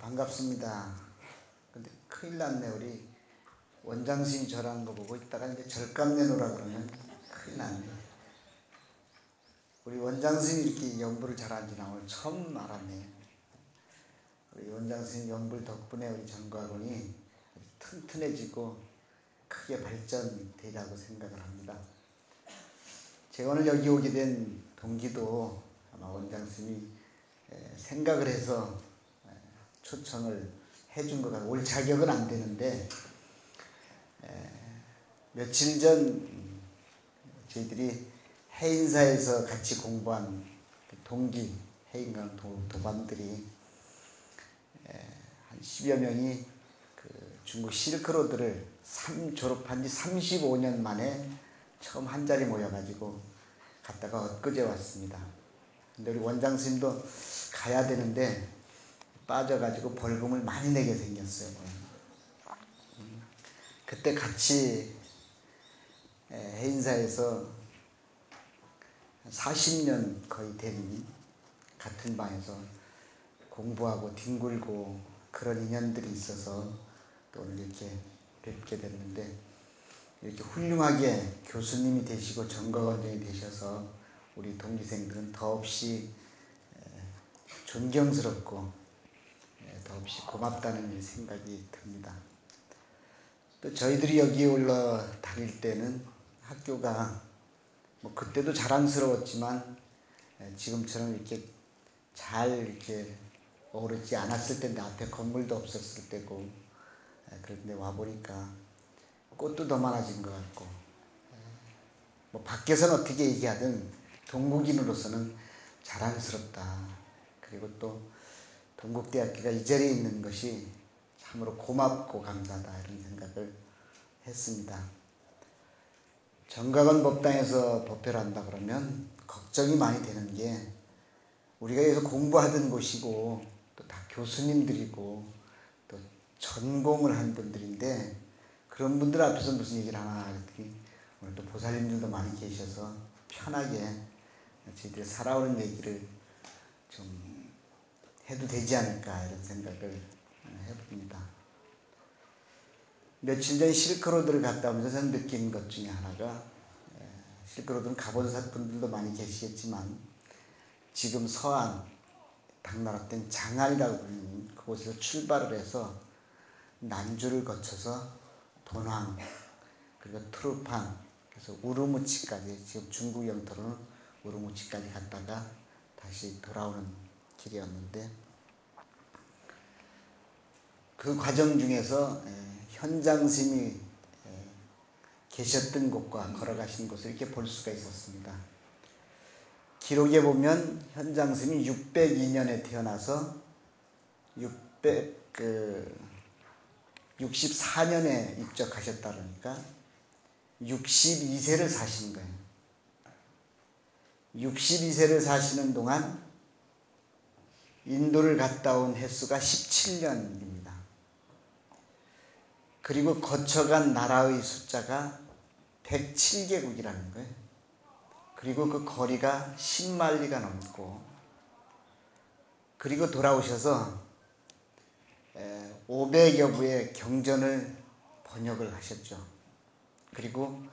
반갑습니다. 근데 큰일 났네. 우리 원장스님이 저라는 거 보고 있다가 이제 절감 내놓으라 그러면 큰일 났네. 우리 원장스님이 이렇게 연불을 잘하는지 나 오늘 처음 알았네. 우리 원장스님 연불 덕분에 우리 전과군이 튼튼해지고 크게 발전되리라고 생각을 합니다. 제가 오늘 여기 오게 된 동기도 아마 원장스님이 생각을 해서 초청을 해준 것 같아요. 올 자격은 안 되는데 며칠 전 저희들이 해인사에서 같이 공부한 동기 해인강 도반들이 한 10여 명이 그 중국 실크로드를 졸업한 지 35년 만에 처음 한 자리 모여가지고 갔다가 엊그제 왔습니다. 근데 우리 원장 스님도 가야 되는데 빠져가지고 벌금을 많이 내게 생겼어요. 그때 같이 해인사에서 40년 거의 된 같은 방에서 공부하고 뒹굴고 그런 인연들이 있어서 또 오늘 이렇게 뵙게 됐는데, 이렇게 훌륭하게 교수님이 되시고 전과원장이 되셔서 우리 동기생들은 더없이 존경스럽고 더없이 고맙다는 생각이 듭니다. 또 저희들이 여기 올라 다닐 때는 학교가 뭐 그때도 자랑스러웠지만 지금처럼 이렇게 잘 이렇게 어우러지지 않았을 텐데, 앞에 건물도 없었을 때고, 그런데 와보니까 꽃도 더 많아진 것 같고, 뭐 밖에서는 어떻게 얘기하든 동국인으로서는 자랑스럽다. 그리고 또 동국대학교가 이 자리에 있는 것이 참으로 고맙고 감사하다, 이런 생각을 했습니다. 정각원 법당에서 법회를 한다 그러면 걱정이 많이 되는 게, 우리가 여기서 공부하던 곳이고 또 다 교수님들이고 또 전공을 한 분들인데, 그런 분들 앞에서 무슨 얘기를 하나 했더니, 오늘 또 보살님들도 많이 계셔서 편하게 저희들이 살아오는 얘기를 좀 해도 되지 않을까, 이런 생각을 해봅니다. 며칠 전 실크로드를 갔다 오면서 저는 느낀 것 중에 하나가, 실크로드는 가본 분들도 많이 계시겠지만 지금 서안 당나라 땐 장안이라고 불리는 그곳에서 출발을 해서 난주를 거쳐서 돈왕, 그리고 트루판, 그래서 우르무치까지, 지금 중국 영토로는 우르무치까지 갔다가 다시 돌아오는 길이었는데, 그 과정 중에서 현장스님이 계셨던 곳과 걸어가신 곳을 이렇게 볼 수가 있었습니다. 기록에 보면 현장스님이 602년에 태어나서 664년에 입적하셨다 그러니까 62세를 사신 거예요. 62세를 사시는 동안 인도를 갔다 온 횟수가 17년입니다. 그리고 거쳐간 나라의 숫자가 107개국이라는 거예요. 그리고 그 거리가 10만리가 넘고, 그리고 돌아오셔서 500여 부의 경전을 번역을 하셨죠. 그리고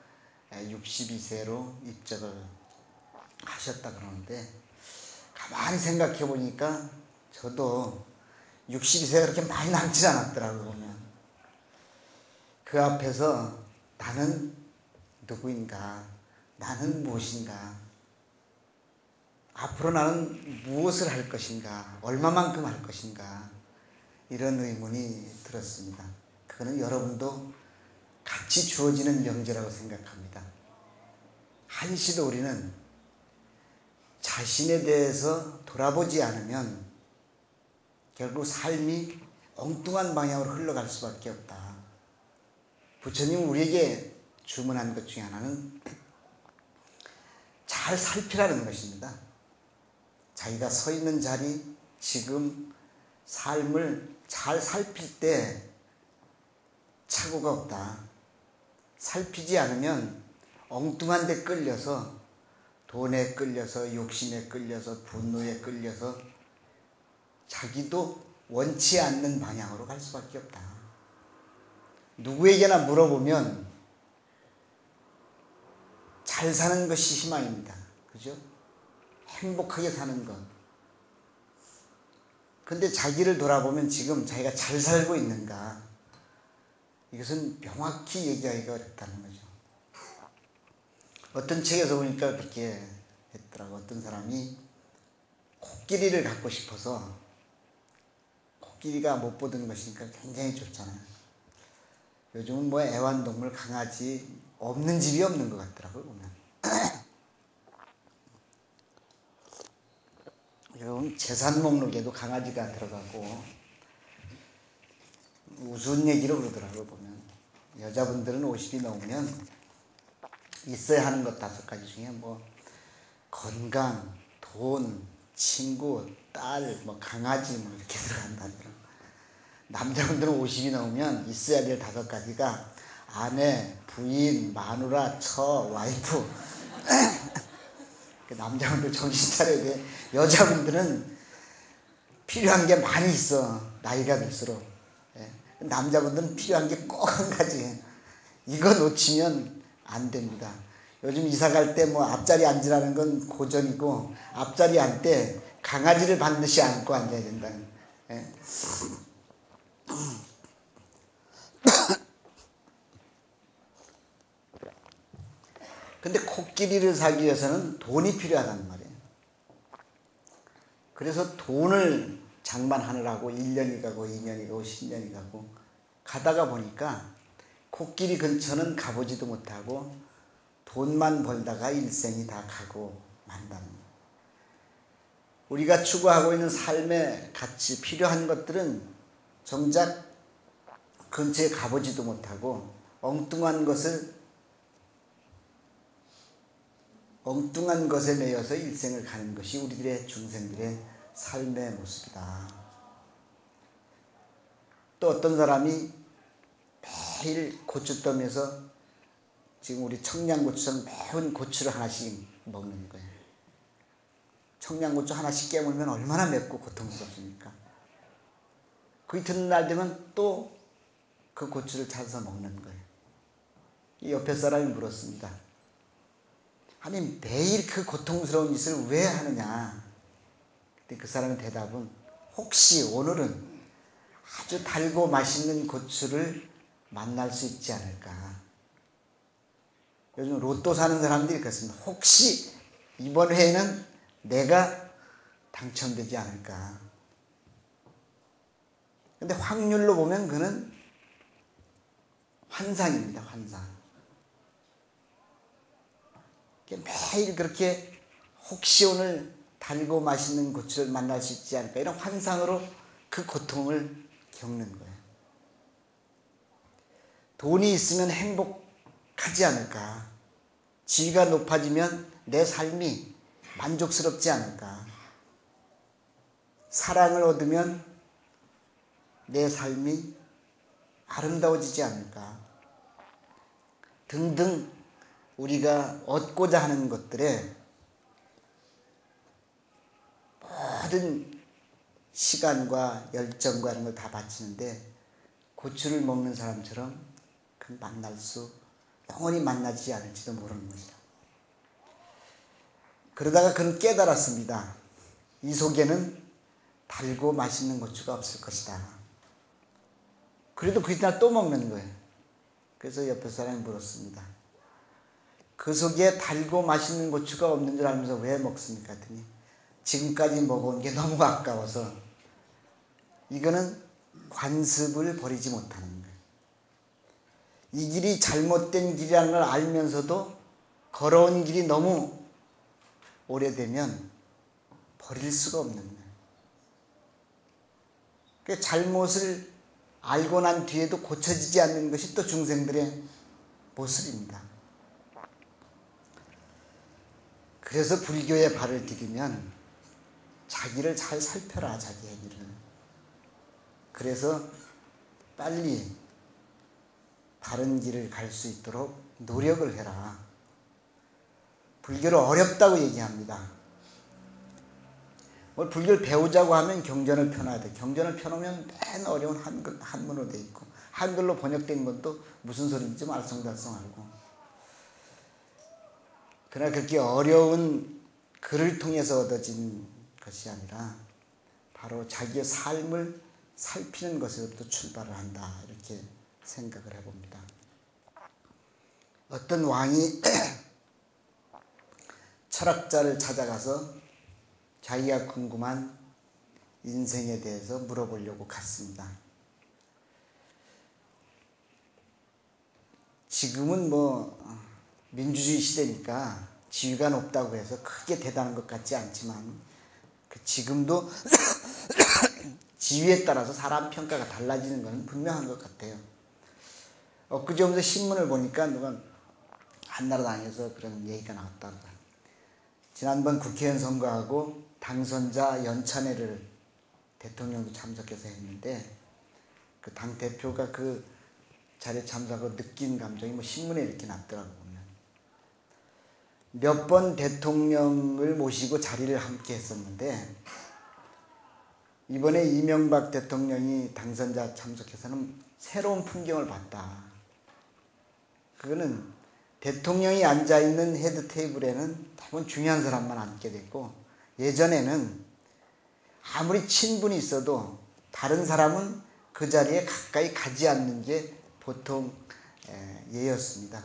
62세로 입적을 하셨다 그러는데, 가만히 생각해 보니까 저도 62세가 그렇게 많이 남지 않았더라고요. 보면 그 앞에서 나는 누구인가, 나는 무엇인가, 앞으로 나는 무엇을 할 것인가, 얼마만큼 할 것인가, 이런 의문이 들었습니다. 그거는 여러분도 같이 주어지는 명제라고 생각합니다. 한시도 우리는 자신에 대해서 돌아보지 않으면 결국 삶이 엉뚱한 방향으로 흘러갈 수밖에 없다. 부처님은 우리에게 주문한 것 중에 하나는 잘 살피라는 것입니다. 자기가 서 있는 자리, 지금 삶을 잘 살필 때 착오가 없다. 살피지 않으면 엉뚱한 데 끌려서, 돈에 끌려서, 욕심에 끌려서, 분노에 끌려서 자기도 원치 않는 방향으로 갈 수밖에 없다. 누구에게나 물어보면 잘 사는 것이 희망입니다. 그죠? 행복하게 사는 것. 근데 자기를 돌아보면 지금 자기가 잘 살고 있는가? 이것은 명확히 얘기하기가 어렵다는 거죠. 어떤 책에서 보니까 그렇게 했더라고. 어떤 사람이 코끼리를 갖고 싶어서, 코끼리가 못 보던 것이니까 굉장히 좋잖아요. 요즘은 뭐 애완동물, 강아지 없는 집이 없는 것 같더라고요, 보면. 여러분, 재산 목록에도 강아지가 들어가고, 우스운 얘기로 그러더라고요, 보면. 여자분들은 50이 넘으면 있어야 하는 것 5가지 중에 뭐, 건강, 돈, 친구, 딸, 뭐, 강아지, 뭐, 이렇게 들어간다더라고요. 남자분들은 50이 넘으면 있어야 될 5가지가 아내, 부인, 마누라, 처, 와이프. 남자분들 정신 차려야 돼. 여자분들은 필요한 게 많이 있어. 나이가 들수록. 남자분들은 필요한 게 꼭 한 가지. 이거 놓치면 안 됩니다. 요즘 이사 갈 때 뭐 앞자리 앉으라는 건 고전이고, 앞자리 앉을 때 강아지를 반드시 안고 앉아야 된다는. 근데 코끼리를 사기 위해서는 돈이 필요하단 말이에요. 그래서 돈을 장만하느라고 1년이 가고 2년이 가고 10년이 가고 가다가 보니까 코끼리 근처는 가보지도 못하고 돈만 벌다가 일생이 다 가고 만다는 거예요. 우리가 추구하고 있는 삶의 가치, 필요한 것들은 정작 근처에 가보지도 못하고 엉뚱한 것에 매여서 일생을 가는 것이 우리들의 중생들의 삶의 모습이다. 또 어떤 사람이 매일 고추 떠면서 지금 우리 청양고추처럼 매운 고추를 하나씩 먹는 거예요. 청양고추 하나씩 깨물면 얼마나 맵고 고통스럽습니까? 그 이튿날 되면 또 그 고추를 찾아서 먹는 거예요. 이 옆에 사람이 물었습니다. 아니 매일 그 고통스러운 짓을 왜 하느냐? 근데 그 사람의 대답은 혹시 오늘은 아주 달고 맛있는 고추를 만날 수 있지 않을까? 요즘 로또 사는 사람들이 그렇습니다. 혹시 이번 회에는 내가 당첨되지 않을까? 근데 확률로 보면 그는 환상입니다. 환상. 매일 그렇게 혹시 오늘 달고 맛있는 고추를 만날 수 있지 않을까? 이런 환상으로 그 고통을 겪는 거예요. 돈이 있으면 행복하지 않을까? 지위가 높아지면 내 삶이 만족스럽지 않을까? 사랑을 얻으면 내 삶이 아름다워지지 않을까? 등등 우리가 얻고자 하는 것들에 모든 시간과 열정과 이런 걸 다 바치는데 고추를 먹는 사람처럼 그 영원히 만나지 않을지도 모르는 것이다. 그러다가 그는 깨달았습니다. 이 속에는 달고 맛있는 고추가 없을 것이다. 그래도 그 이튿날 또 먹는 거예요. 그래서 옆에 사람이 물었습니다. 그 속에 달고 맛있는 고추가 없는 줄 알면서 왜 먹습니까? 했더니 지금까지 먹어온 게 너무 아까워서 이거는 관습을 버리지 못하는 거예요. 이 길이 잘못된 길이라는 걸 알면서도 걸어온 길이 너무 오래되면 버릴 수가 없는 거예요. 그 잘못을 알고 난 뒤에도 고쳐지지 않는 것이 또 중생들의 모습입니다. 그래서 불교에 발을 디디면 자기를 잘 살펴라, 자기 행위를. 그래서 빨리 바른 길을 갈 수 있도록 노력을 해라. 불교를 어렵다고 얘기합니다. 뭘 불교를 배우자고 하면 경전을 펴놔야 돼. 경전을 펴놓으면 맨 어려운 한문으로 돼 있고 한글로 번역된 것도 무슨 소리인지 알쏭달쏭하고. 그러나 그렇게 어려운 글을 통해서 얻어진 것이 아니라 바로 자기의 삶을 살피는 것에서부터 출발을 한다, 이렇게 생각을 해봅니다. 어떤 왕이 철학자를 찾아가서 자기가 궁금한 인생에 대해서 물어보려고 갔습니다. 지금은 민주주의 시대니까 지위가 높다고 해서 크게 대단한 것 같지 않지만 지금도 지위에 따라서 사람 평가가 달라지는 것은 분명한 것 같아요. 엊그제부터 신문을 보니까 누가 한나라당에서 그런 얘기가 나왔다고. 지난번 국회의원 선거하고 당선자 연찬회를 대통령도 참석해서 했는데 그 당대표가 그 자리에 참석하고 느낀 감정이 신문에 이렇게 났더라고요. 몇 번 대통령을 모시고 자리를 함께 했었는데 이번에 이명박 대통령이 당선자 참석해서는 새로운 풍경을 봤다. 그거는 대통령이 앉아있는 헤드 테이블에는 대부분 중요한 사람만 앉게 됐고, 예전에는 아무리 친분이 있어도 다른 사람은 그 자리에 가까이 가지 않는 게 보통 예였습니다.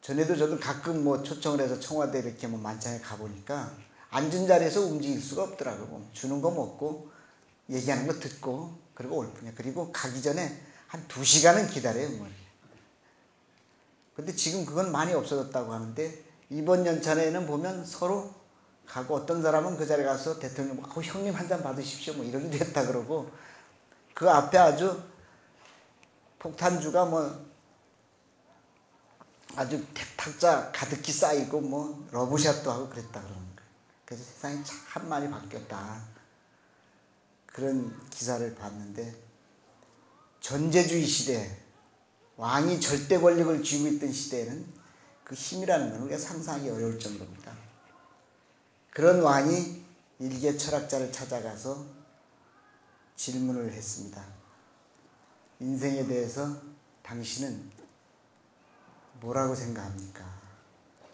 전에도 저도 가끔 초청을 해서 청와대 이렇게 만찬에 가보니까 앉은 자리에서 움직일 수가 없더라고요. 주는 거 먹고 얘기하는 거 듣고 그리고 올 뿐이야. 그리고 가기 전에 한 2시간은 기다려요. 근데 지금 그건 많이 없어졌다고 하는데 이번 연찬회에는 보면 서로 가고 어떤 사람은 그 자리에 가서 대통령 형님 한 잔 받으십시오 이렇게 됐다 그러고 그 앞에 아주 폭탄주가 아주 탁자 가득히 쌓이고 러브샷도 하고 그랬다 그러는 거예요. 그래서 세상이 참 많이 바뀌었다, 그런 기사를 봤는데, 전제주의 시대, 왕이 절대 권력을 쥐고 있던 시대에는 그 힘이라는 건 우리가 상상하기 어려울 정도입니다. 그런 왕이 일개 철학자를 찾아가서 질문을 했습니다. 인생에 대해서 당신은 뭐라고 생각합니까?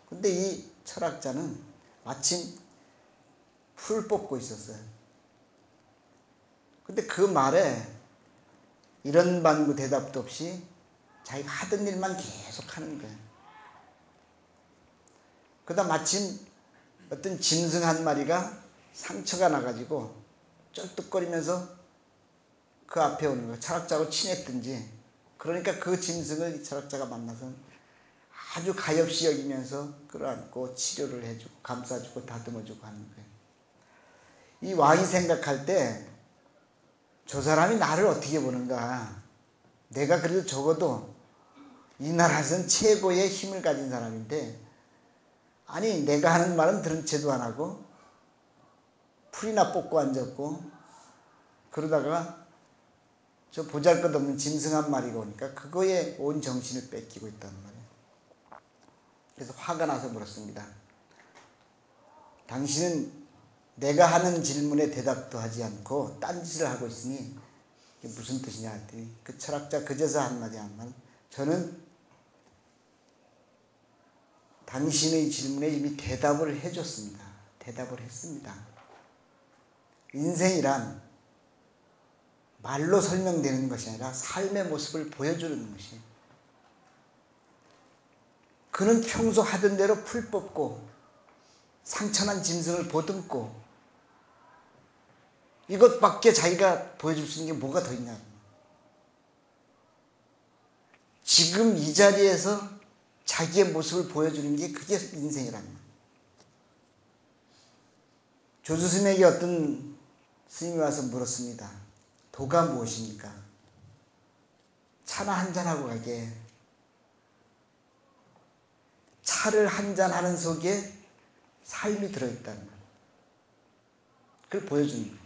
근데 이 철학자는 마침 풀 뽑고 있었어요. 근데 그 말에 이런 반구 대답도 없이 자기가 하던 일만 계속 하는 거예요. 그러다 마침 어떤 짐승 한 마리가 상처가 나가지고 쩔뚝거리면서 그 앞에 오는 거예요. 철학자하고 친했든지. 그러니까 그 짐승을 이 철학자가 만나서 아주 가엾이 여기면서 끌어안고 치료를 해주고 감싸주고 다듬어주고 하는 거예요. 이 왕이 생각할 때 저 사람이 나를 어떻게 보는가, 내가 그래도 적어도 이 나라에서는 최고의 힘을 가진 사람인데 아니 내가 하는 말은 들은 채도 안 하고 풀이나 뽑고 앉았고 그러다가 저 보잘것없는 짐승 한 마리가 오니까 그거에 온 정신을 뺏기고 있다는 말이에요. 그래서 화가 나서 물었습니다. 당신은 내가 하는 질문에 대답도 하지 않고 딴짓을 하고 있으니 이게 무슨 뜻이냐 했더니 그 철학자 그제서 한마디 하면 저는 당신의 질문에 이미 대답을 해줬습니다. 대답을 했습니다. 인생이란 말로 설명되는 것이 아니라 삶의 모습을 보여주는 것이에요. 그는 평소 하던 대로 풀 뽑고 상처난 짐승을 보듬고 이것밖에 자기가 보여줄 수 있는 게 뭐가 더 있냐. 지금 이 자리에서 자기의 모습을 보여주는 게 그게 인생이라는 거예요. 조수스님에게 어떤 스님이 와서 물었습니다. 도가 무엇입니까? 차나 한잔하고 가게. 차를 한잔하는 속에 삶이 들어있다는 거예요. 그걸 보여주는 거예요.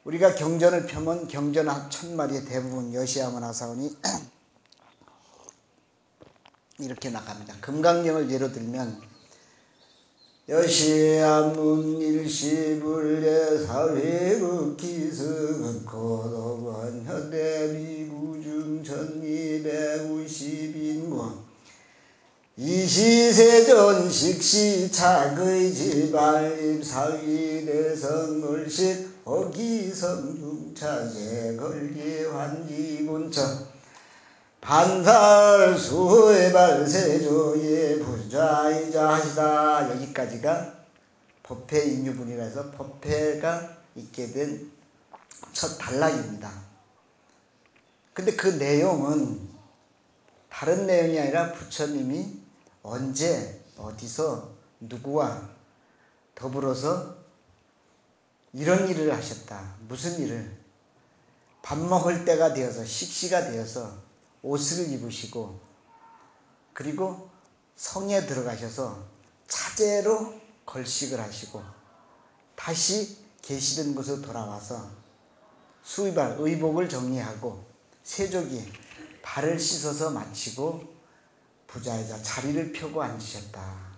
우리가 경전을 펴면 경전 한 1000마리의 대부분 여시야마 사원이 이렇게 나갑니다. 금강경을 예로 들면 여시한문 일시불례 사회극기승은 고도원 현대미구중 1250인권 이시세존식시 착의 지발림 사위대성을식 어기성중차제 걸기 환기군처 반살수해발세조의 부자이자 하시다. 여기까지가 법회 인유분이라 해서 법회가 있게 된 첫 단락입니다. 근데 그 내용은 다른 내용이 아니라 부처님이 언제 어디서 누구와 더불어서 이런 일을 하셨다. 무슨 일을? 밥 먹을 때가 되어서 식시가 되어서 옷을 입으시고 그리고 성에 들어가셔서 차제로 걸식을 하시고 다시 계시던 곳으로 돌아와서 수의발 의복을 정리하고 세족이 발을 씻어서 마치고 부자이자 자리를 펴고 앉으셨다.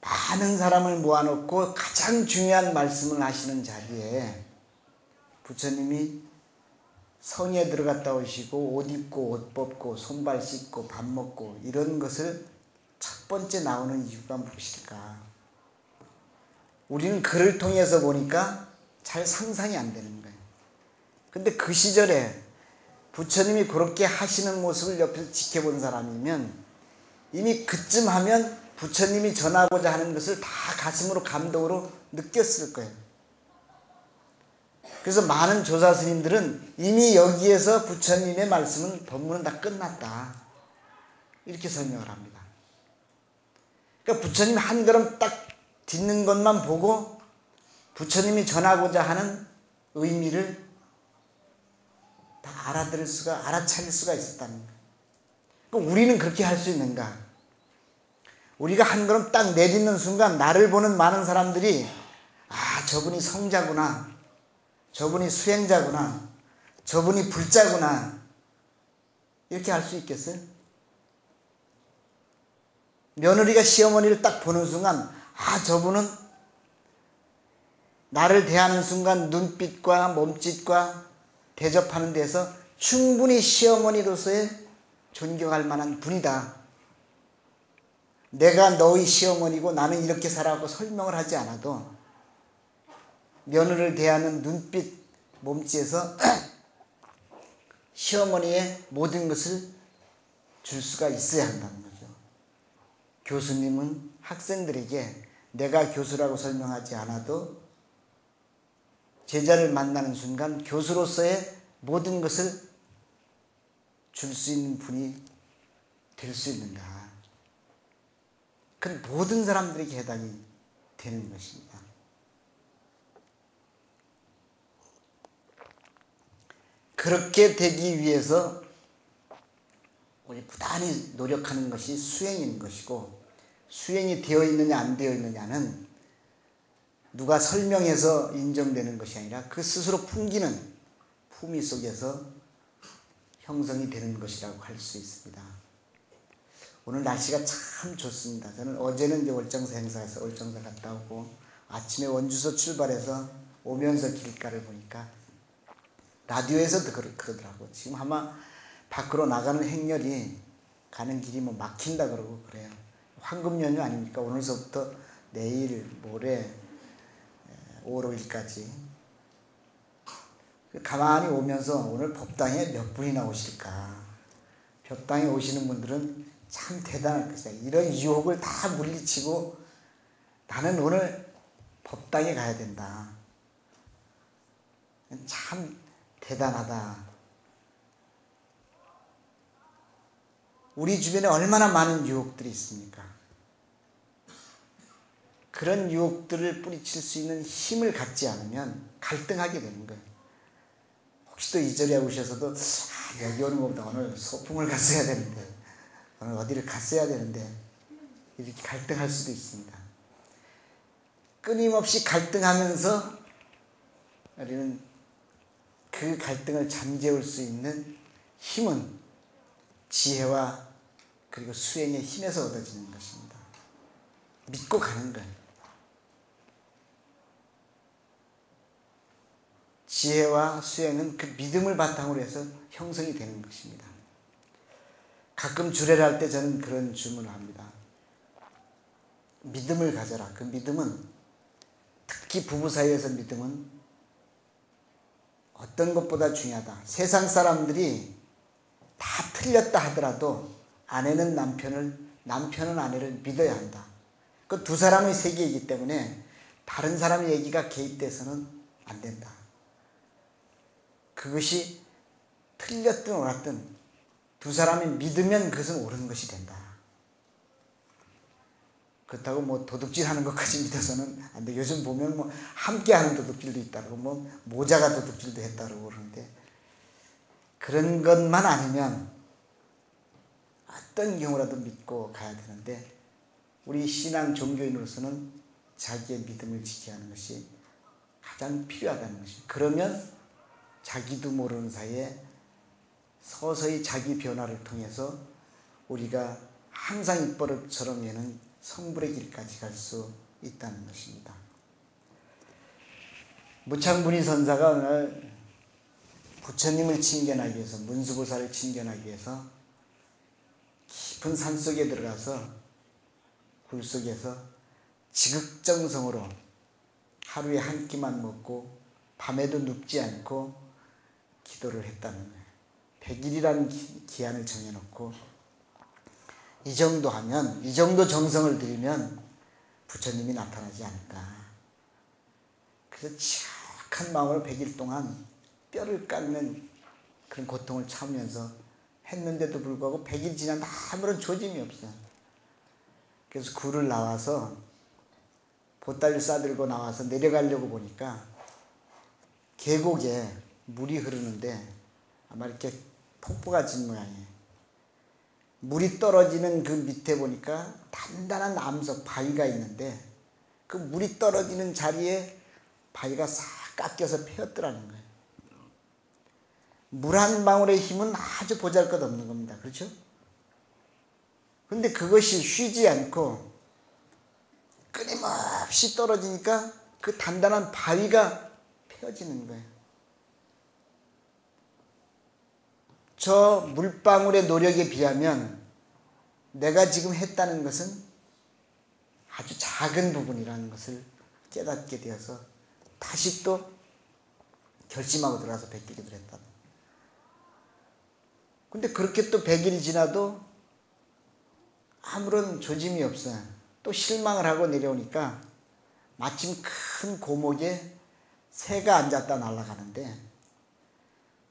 많은 사람을 모아놓고 가장 중요한 말씀을 하시는 자리에 부처님이 성에 들어갔다 오시고 옷 입고 옷 벗고 손발 씻고 밥 먹고 이런 것을 첫 번째 나오는 이유가 무엇일까? 우리는 글을 통해서 보니까 잘 상상이 안 되는 거예요. 근데 그 시절에 부처님이 그렇게 하시는 모습을 옆에서 지켜본 사람이면 이미 그쯤 하면 부처님이 전하고자 하는 것을 다 가슴으로 감동으로 느꼈을 거예요. 그래서 많은 조사 스님들은 이미 여기에서 부처님의 말씀은 법문은 다 끝났다. 이렇게 설명을 합니다. 그러니까 부처님 한 걸음 딱 딛는 것만 보고 부처님이 전하고자 하는 의미를 다 알아차릴 수가 있었다는 거예요. 그러니까 우리는 그렇게 할 수 있는가? 우리가 한 걸음 딱 내딛는 순간 나를 보는 많은 사람들이 아, 저분이 성자구나. 저분이 수행자구나. 저분이 불자구나. 이렇게 할 수 있겠어요? 며느리가 시어머니를 딱 보는 순간 아, 저분은 나를 대하는 순간 눈빛과 몸짓과 대접하는 데서 충분히 시어머니로서의 존경할 만한 분이다. 내가 너의 시어머니고 나는 이렇게 살아고 설명을 하지 않아도 며느리를 대하는 눈빛, 몸짓에서 시어머니의 모든 것을 줄 수가 있어야 한다는 거죠. 교수님은 학생들에게 내가 교수라고 설명하지 않아도 제자를 만나는 순간 교수로서의 모든 것을 줄 수 있는 분이 될 수 있는가? 그건 모든 사람들에게 해당이 되는 것입니다. 그렇게 되기 위해서 우리 부단히 노력하는 것이 수행인 것이고 수행이 되어 있느냐 안 되어 있느냐는 누가 설명해서 인정되는 것이 아니라 그 스스로 풍기는 품위 속에서 형성이 되는 것이라고 할 수 있습니다. 오늘 날씨가 참 좋습니다. 저는 어제는 이제 월정사 행사에서 월정사 갔다 오고 아침에 원주소 출발해서 오면서 길가를 보니까 라디오에서도 그러더라고요. 지금 아마 밖으로 나가는 행렬이 가는 길이 뭐 막힌다 그러고 그래요. 황금 연휴 아닙니까? 오늘서부터 내일, 모레 5월 5일까지 가만히 오면서 오늘 법당에 몇 분이나 오실까? 법당에 오시는 분들은 참 대단할 것이다. 이런 유혹을 다 물리치고 나는 오늘 법당에 가야 된다. 참 대단하다. 우리 주변에 얼마나 많은 유혹들이 있습니까? 그런 유혹들을 뿌리칠 수 있는 힘을 갖지 않으면 갈등하게 되는 거예요. 혹시 또 이 자리에 오셔서도 여기 오는 것보다 오늘 소풍을 갔어야 되는데 오늘 어디를 갔어야 되는데 이렇게 갈등할 수도 있습니다. 끊임없이 갈등하면서 우리는 그 갈등을 잠재울 수 있는 힘은 지혜와 그리고 수행의 힘에서 얻어지는 것입니다. 믿고 가는 거예요. 지혜와 수행은 그 믿음을 바탕으로 해서 형성이 되는 것입니다. 가끔 주례를 할 때 저는 그런 주문을 합니다. 믿음을 가져라. 그 믿음은, 특히 부부 사이에서 믿음은 어떤 것보다 중요하다. 세상 사람들이 다 틀렸다 하더라도 아내는 남편을, 남편은 아내를 믿어야 한다. 그 두 사람의 세계이기 때문에 다른 사람의 얘기가 개입돼서는 안 된다. 그것이 틀렸든 옳았든 두 사람이 믿으면 그것은 옳은 것이 된다. 그렇다고 뭐 도둑질하는 것까지 믿어서는 안 돼. 요즘 보면 뭐 함께하는 도둑질도 있다고, 뭐 모자가 도둑질도 했다고 그러는데, 그런 것만 아니면 어떤 경우라도 믿고 가야 되는데, 우리 신앙 종교인으로서는 자기의 믿음을 지켜야 하는 것이 가장 필요하다는 것입니다. 그러면 자기도 모르는 사이에 서서히 자기 변화를 통해서 우리가 항상 입버릇처럼 얘는 성불의 길까지 갈 수 있다는 것입니다. 무창분이 선사가 어느 날 부처님을 친견하기 위해서, 문수보살을 친견하기 위해서 깊은 산속에 들어가서 굴 속에서 지극정성으로 하루에 한 끼만 먹고 밤에도 눕지 않고 기도를 했다는 거예요. 100일이라는 기한을 정해놓고 이 정도 하면, 이 정도 정성을 들이면 부처님이 나타나지 않을까. 그래서 취약한 마음으로 100일 동안 뼈를 깎는 그런 고통을 참으면서 했는데도 불구하고 100일 지난 아무런 조짐이 없어요. 그래서 굴을 나와서 보따리를 싸들고 나와서 내려가려고 보니까 계곡에 물이 흐르는데 아마 이렇게 폭포가 진 모양이에요. 물이 떨어지는 그 밑에 보니까 단단한 암석, 바위가 있는데 그 물이 떨어지는 자리에 바위가 싹 깎여서 패였더라는 거예요. 물 한 방울의 힘은 아주 보잘것없는 겁니다. 그렇죠? 근데 그것이 쉬지 않고 끊임없이 떨어지니까 그 단단한 바위가 펴지는 거예요. 저 물방울의 노력에 비하면 내가 지금 했다는 것은 아주 작은 부분이라는 것을 깨닫게 되어서 다시 또 결심하고 들어가서 100일을 했다. 근데 그렇게 또 100일이 지나도 아무런 조짐이 없어요. 또 실망을 하고 내려오니까 마침 큰 고목에 새가 앉았다 날아가는데,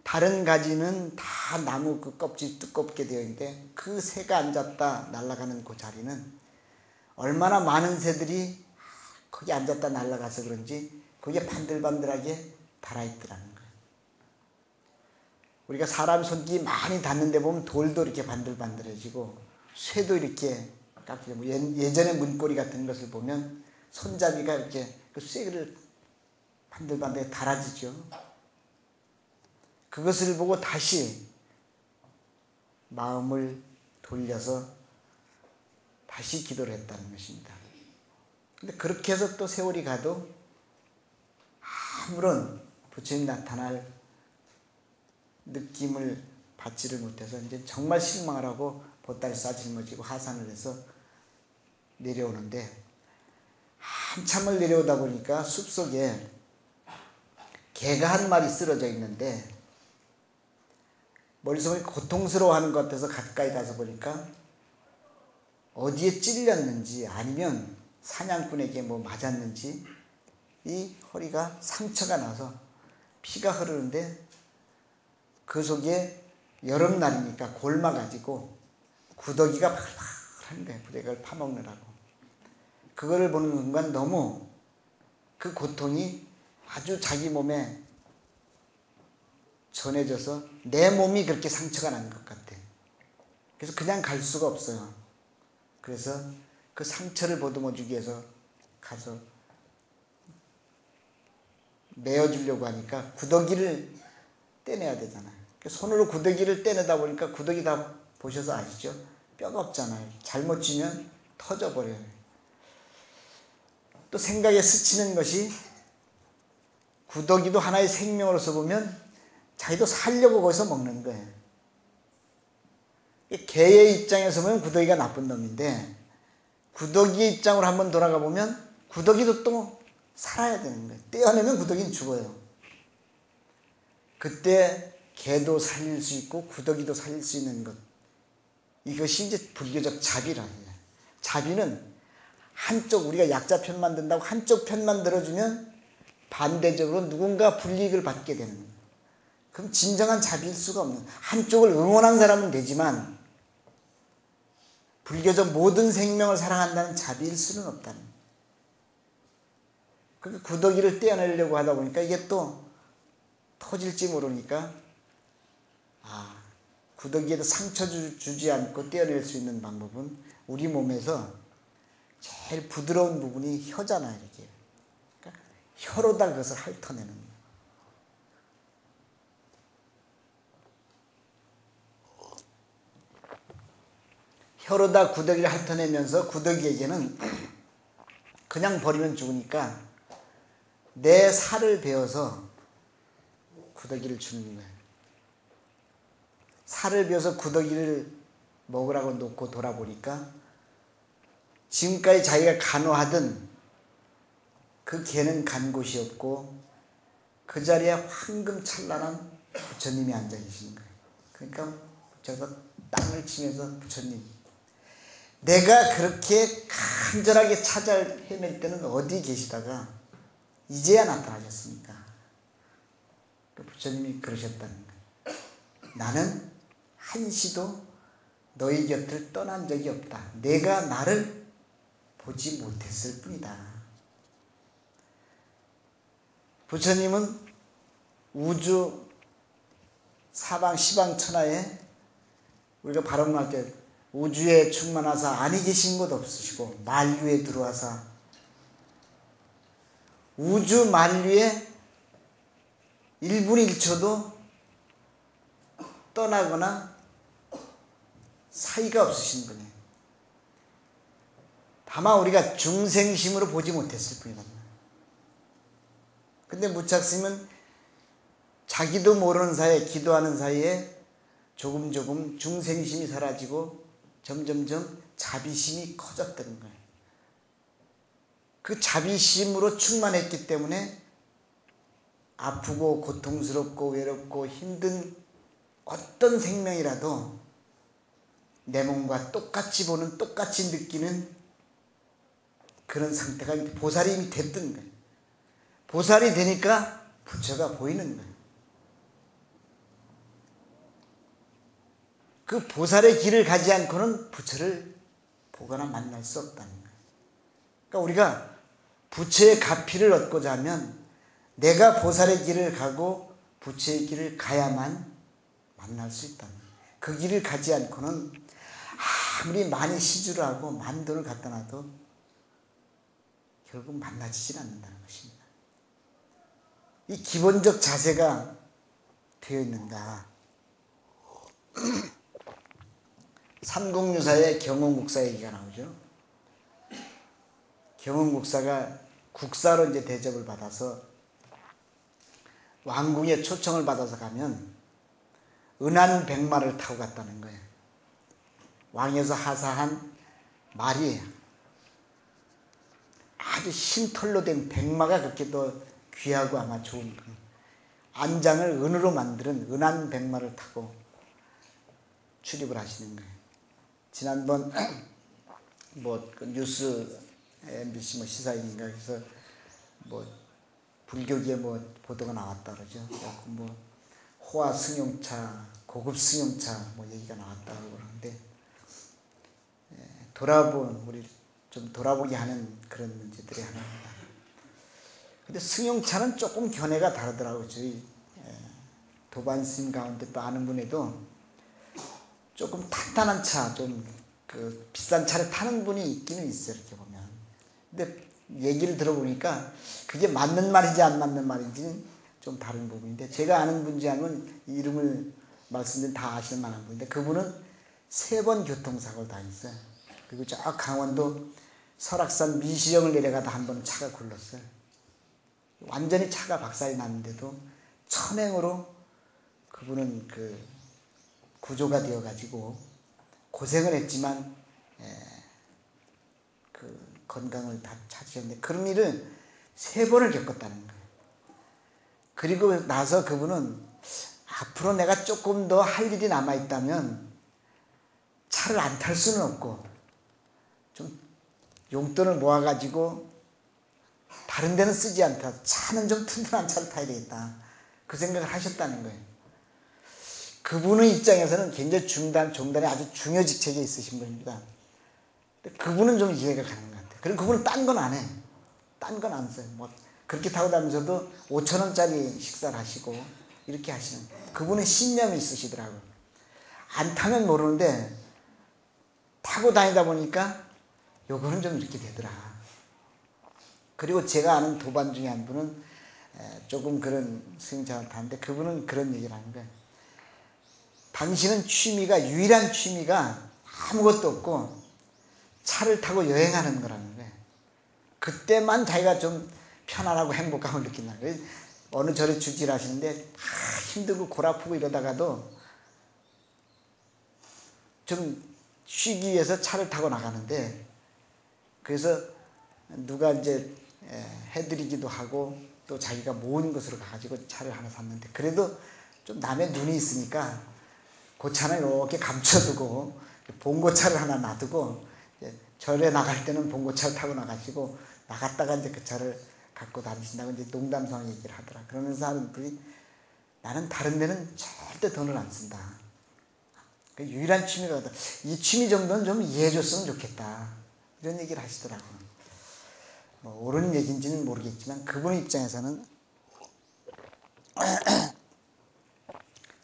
다른 가지는 다 나무 그 껍질 두껍게 되어 있는데 그 새가 앉았다 날아가는 그 자리는 얼마나 많은 새들이 거기 앉았다 날아가서 그런지 거기에 반들반들하게 달아있더라는 거예요. 우리가 사람 손길이 많이 닿는 데 보면 돌도 이렇게 반들반들해지고 쇠도 이렇게 깎이고, 예전에 문고리 같은 것을 보면 손잡이가 이렇게 그 쇠를 반들반들하게 달아지죠. 그것을 보고 다시 마음을 돌려서 다시 기도를 했다는 것입니다. 근데 그렇게 해서 또 세월이 가도 아무런 부처님 나타날 느낌을 받지를 못해서 이제 정말 실망을 하고 보따리 싸질머지고 하산을 해서 내려오는데, 한참을 내려오다 보니까 숲속에 개가 한 마리 쓰러져 있는데 머릿속이 고통스러워하는 것 같아서 가까이 가서 보니까 어디에 찔렸는지 아니면 사냥꾼에게 뭐 맞았는지 이 허리가 상처가 나서 피가 흐르는데, 그 속에 여름날이니까 골마가지고 구더기가 팔팔한 거예요. 그걸 파먹느라고. 그거를 보는 순간 너무 그 고통이 아주 자기 몸에 전해져서 내 몸이 그렇게 상처가 난 것 같아. 그래서 그냥 갈 수가 없어요. 그래서 그 상처를 보듬어주기 위해서 가서 메어주려고 하니까 구더기를 떼내야 되잖아요. 손으로 구더기를 떼내다 보니까 구더기 다 보셔서 아시죠? 뼈가 없잖아요. 잘못 쥐면 터져버려요. 또 생각에 스치는 것이 구더기도 하나의 생명으로서 보면 자기도 살려고 거기서 먹는 거예요. 개의 입장에서 보면 구더기가 나쁜 놈인데 구더기의 입장으로 한번 돌아가 보면 구더기도 또 살아야 되는 거예요. 떼어내면 구더기는 죽어요. 그때 개도 살릴 수 있고 구더기도 살릴 수 있는 것, 이것이 이제 불교적 자비라 해요. 자비는 한쪽, 우리가 약자 편만 든다고 한쪽 편만 들어주면 반대적으로 누군가 불이익을 받게 되는 거예요. 그럼 진정한 자비일 수가 없는, 한쪽을 응원한 사람은 되지만 불교적 모든 생명을 사랑한다는 자비일 수는 없다는 거예요. 그러니까 구더기를 떼어내려고 하다 보니까 이게 또 터질지 모르니까 구더기에도 상처 주지 않고 떼어낼 수 있는 방법은 우리 몸에서 제일 부드러운 부분이 혀잖아요. 이렇게. 그러니까 혀로다 그것을 핥아내는 거예요. 혀로다 구더기를 핥아내면서 구더기에게는 그냥 버리면 죽으니까 내 살을 베어서 구더기를 주는 거예요. 살을 베어서 구더기를 먹으라고 놓고 돌아보니까 지금까지 자기가 간호하던 그 개는 간 곳이 없고 그 자리에 황금찬란한 부처님이 앉아 계시는 거예요. 그러니까 부처가 땅을 치면서 부처님, 내가 그렇게 간절하게 찾아 헤맬 때는 어디 계시다가 이제야 나타나셨습니까? 그 부처님이 그러셨다는 거예요. 나는 한시도 너희 곁을 떠난 적이 없다. 내가 나를 보지 못했을 뿐이다. 부처님은 우주 사방 시방 천하에 우리가 발언할 때 우주에 충만하사 아니 계신 곳 없으시고 만류에 들어와사 우주 만류에 1분 1초도 떠나거나 사이가 없으신 분이에요. 다만 우리가 중생심으로 보지 못했을 뿐이다. 근데 무착스님은 자기도 모르는 사이에, 기도하는 사이에 조금 중생심이 사라지고 점점점 자비심이 커졌다는 거예요. 그 자비심으로 충만했기 때문에 아프고 고통스럽고 외롭고 힘든 어떤 생명이라도 내 몸과 똑같이 보는, 똑같이 느끼는 그런 상태가 보살이 이미 됐던 거예요. 보살이 되니까 부처가 보이는 거예요. 그 보살의 길을 가지 않고는 부처를 보거나 만날 수 없다는 거예요. 그러니까 우리가 부처의 가피를 얻고자 하면 내가 보살의 길을 가고 부처의 길을 가야만 만날 수 있다는 거예요. 그 길을 가지 않고는 아무리 많이 시주를 하고 많은 돈을 갖다 놔도 결국 만나지질 않는다는 것입니다. 이 기본적 자세가 되어 있는가. 삼국유사의 경흥국사 얘기가 나오죠. 경흥국사가 국사로 이제 대접을 받아서 왕궁의 초청을 받아서 가면 은한100마를 타고 갔다는 거예요. 왕에서 하사한 말이 아주 흰 털로 된 100마가 그렇게 또 귀하고 아마 좋은 안장을 은으로 만드는 은한100마를 타고 출입을 하시는 거예요. 지난번 그 뉴스 MBC 시사인가 해서 불교계 보도가 나왔다 그러죠. 호화 승용차, 고급 승용차 얘기가 나왔다고 그러는데 우리 좀 돌아보게 하는 그런 문제들이 하나입니다. 근데 승용차는 조금 견해가 다르더라고요. 저희 도반 스님 가운데 또 아는 분에도 조금 탄탄한 차, 좀 그 비싼 차를 타는 분이 있기는 있어요. 이렇게 보면. 근데 얘기를 들어보니까 그게 맞는 말인지 안 맞는 말인지는 좀 다른 부분인데, 제가 아는 분 중에 한 분, 이름을 말씀드리면 다 아실 만한 분인데, 그분은 3번 교통사고를 당했어요. 그리고 저 강원도 설악산 미시령을 내려가다 한 번은 차가 굴렀어요. 완전히 차가 박살이 났는데도 천행으로 그분은 그 구조가 되어가지고 고생을 했지만 그 건강을 다 찾으셨는데 그런 일을 3번을 겪었다는 거예요. 그리고 나서 그분은 앞으로 내가 조금 더 할 일이 남아있다면 차를 안 탈 수는 없고 좀 용돈을 모아가지고 다른 데는 쓰지 않다. 차는 좀 튼튼한 차를 타야 되겠다. 그 생각을 하셨다는 거예요. 그분의 입장에서는 굉장히 종단에 아주 중요 직책에 있으신 분입니다. 근데 그분은 좀 이해가 가는 것 같아요. 그리고 그분은 딴 건 안 해. 딴 건 안 써요. 뭐 그렇게 타고 다니면서도 5,000원짜리 식사를 하시고 이렇게 하시는 거예요. 그분은 신념이 있으시더라고요. 안 타면 모르는데 타고 다니다 보니까 요거는 좀 이렇게 되더라. 그리고 제가 아는 도반 중에 한 분은 조금 그런 수행자를 타는데 그분은 그런 얘기를 하는 거예요. 당신은 유일한 취미가 아무것도 없고 차를 타고 여행하는 거라는 거예요. 그때만 자기가 좀 편안하고 행복감을 느낀다는 거예요. 어느 절에 주지를 하시는데 힘들고 골 아프고 이러다가도 좀 쉬기 위해서 차를 타고 나가는데 그래서 누가 이제 해드리기도 하고 또 자기가 모은 것으로 가가지고 차를 하나 샀는데 그래도 좀 남의 눈이 있으니까 그 차는 이렇게 감춰두고 봉고차를 하나 놔두고 절에 나갈 때는 봉고차를 타고 나가시고 나갔다가 이제 그 차를 갖고 다니신다고 이제 농담삼아 얘기를 하더라. 그러면서 하는 분이 나는 다른 데는 절대 돈을 안 쓴다. 그 유일한 취미가 이 취미 정도는 좀 이해해 줬으면 좋겠다. 이런 얘기를 하시더라고요. 뭐 옳은 얘기인지는 모르겠지만 그분 입장에서는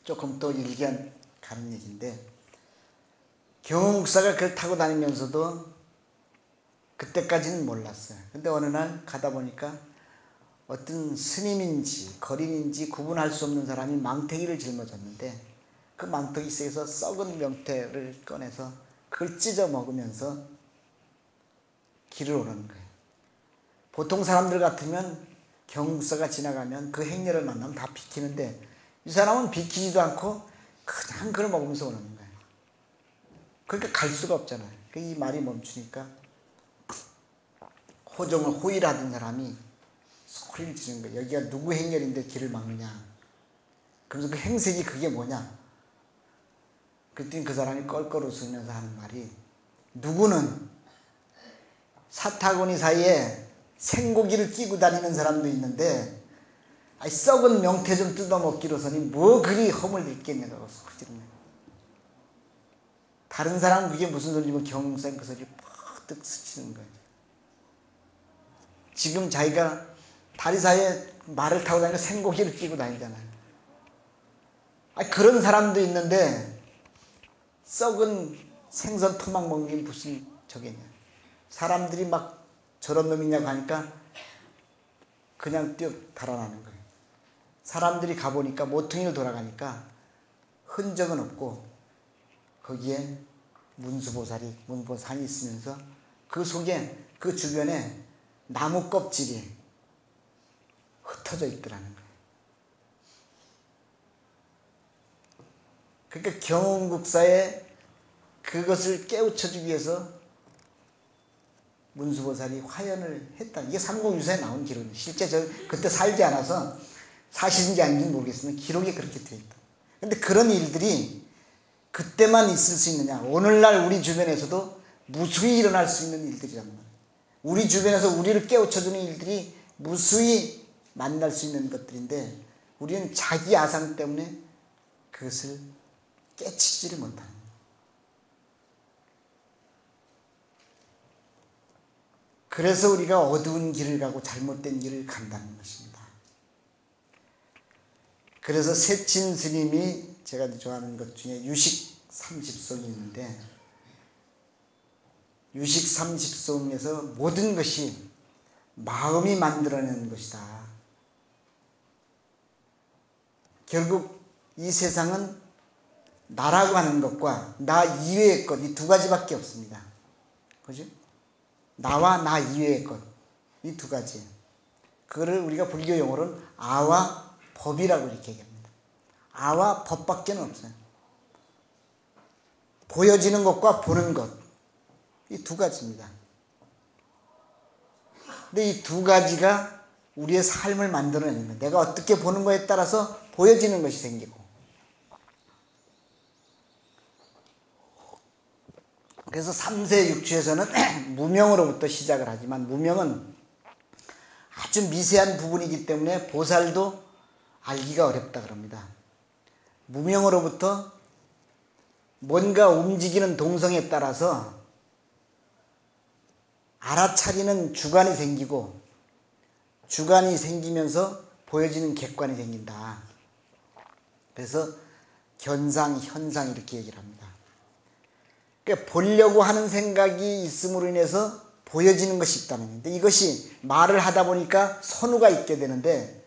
조금 또 일견 가는 얘기인데 경흥국사가 그걸 타고 다니면서도 그때까지는 몰랐어요. 근데 어느 날 가다 보니까 어떤 스님인지 거린인지 구분할 수 없는 사람이 망태기를 짊어졌는데 그 망태기 속에서 썩은 명태를 꺼내서 그걸 찢어 먹으면서 길을 오르는 거예요. 보통 사람들 같으면 경국사가 지나가면 그 행렬을 만나면 다 비키는데 이 사람은 비키지도 않고 그냥 그걸 먹으면서 오는 거예요. 그러니까 갈 수가 없잖아요. 이 말이 멈추니까 호종을 호위하던 사람이 소리를 지르는 거예요. 여기가 누구 행렬인데 길을 막느냐. 그래서 그 행색이 그게 뭐냐. 그랬더니 그 사람이 껄껄 웃으면서 하는 말이 누구는 사타구니 사이에 생고기를 끼고 다니는 사람도 있는데 아니, 썩은 명태 좀 뜯어먹기로서니 뭐 그리 허물 있겠냐고 소리지르는 거예요. 다른 사람은 그게 무슨 소리고 경흥사는 그 소리를 퍽뜩 스치는 거예요. 지금 자기가 다리 사이에 말을 타고 다니고 생고기를 끼고 다니잖아요. 아니, 그런 사람도 있는데 썩은 생선 토막 먹는 게 무슨 저게냐. 사람들이 막 저런 놈이냐고 하니까 그냥 뛰어 달아나는 거예요. 사람들이 가보니까 모퉁이를 돌아가니까 흔적은 없고 거기에 문수보산이 있으면서 그 속에 그 주변에 나무 껍질이 흩어져 있더라는 거예요. 그러니까 경흥국사에 그것을 깨우쳐주기 위해서 문수보살이 화연을 했다. 이게 삼국유사에 나온 기록이에요. 실제 저 그때 살지 않아서 사실인지 아닌지는 모르겠으면 기록에 그렇게 되어 있다. 근데 그런 일들이 그때만 있을 수 있느냐. 오늘날 우리 주변에서도 무수히 일어날 수 있는 일들이란 말이에요. 우리 주변에서 우리를 깨우쳐주는 일들이 무수히 만날 수 있는 것들인데 우리는 자기 아상 때문에 그것을 깨치지를 못하는 거예요. 그래서 우리가 어두운 길을 가고 잘못된 길을 간다는 것입니다. 그래서 세친 스님이 제가 좋아하는 것 중에 유식 30송이 있는데 유식 30송에서 모든 것이 마음이 만들어내는 것이다. 결국 이 세상은 나라고 하는 것과 나 이외의 것, 이 두 가지밖에 없습니다. 그죠? 나와 나 이외의 것. 이 두 가지. 그거를 우리가 불교 용어로는 아와 법이라고 이렇게 얘기합니다. 아와 법밖에는 없어요. 보여지는 것과 보는 것. 이 두 가지입니다. 근데 이 두 가지가 우리의 삶을 만들어내는 거예요. 내가 어떻게 보는 거에 따라서 보여지는 것이 생기고. 그래서 3세 육추에서는 무명으로부터 시작을 하지만 무명은 아주 미세한 부분이기 때문에 보살도 알기가 어렵다 그럽니다. 무명으로부터 뭔가 움직이는 동성에 따라서 알아차리는 주관이 생기고 주관이 생기면서 보여지는 객관이 생긴다. 그래서 견상, 현상 이렇게 얘기를 합니다. 그러니까 보려고 하는 생각이 있음으로 인해서 보여지는 것이 있다는 건데 이것이 말을 하다 보니까 선우가 있게 되는데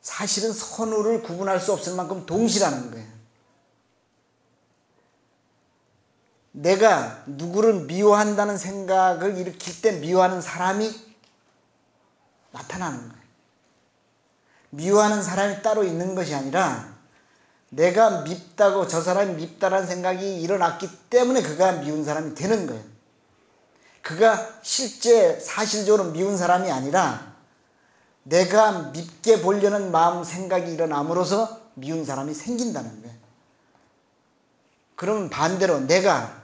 사실은 선우를 구분할 수 없을 만큼 동시라는 거예요. 내가 누구를 미워한다는 생각을 일으킬 때 미워하는 사람이 나타나는 거예요. 미워하는 사람이 따로 있는 것이 아니라 내가 밉다고 저 사람이 밉다라는 생각이 일어났기 때문에 그가 미운 사람이 되는 거예요. 그가 실제 사실적으로 미운 사람이 아니라 내가 밉게 보려는 마음 생각이 일어남으로써 미운 사람이 생긴다는 거예요. 그러면 반대로 내가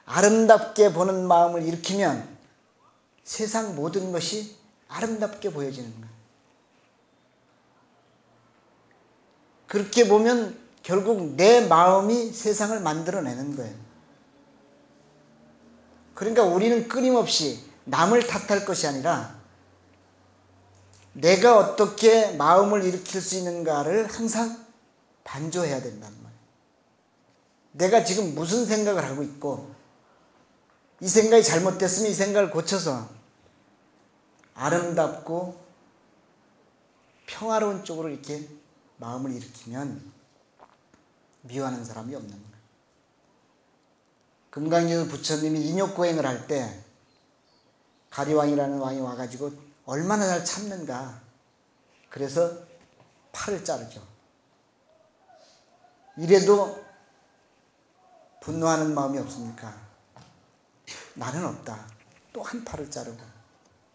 아름답게 보는 마음을 일으키면 세상 모든 것이 아름답게 보여지는 거예요. 그렇게 보면 결국 내 마음이 세상을 만들어내는 거예요. 그러니까 우리는 끊임없이 남을 탓할 것이 아니라 내가 어떻게 마음을 일으킬 수 있는가를 항상 반조해야 된다는 말이에요. 내가 지금 무슨 생각을 하고 있고 이 생각이 잘못됐으면 이 생각을 고쳐서 아름답고 평화로운 쪽으로 이렇게 마음을 일으키면 미워하는 사람이 없는 거예요. 금강유 부처님이 인욕고행을 할 때 가리왕이라는 왕이 와가지고 얼마나 잘 참는가. 그래서 팔을 자르죠. 이래도 분노하는 마음이 없습니까? 나는 없다. 또 한 팔을 자르고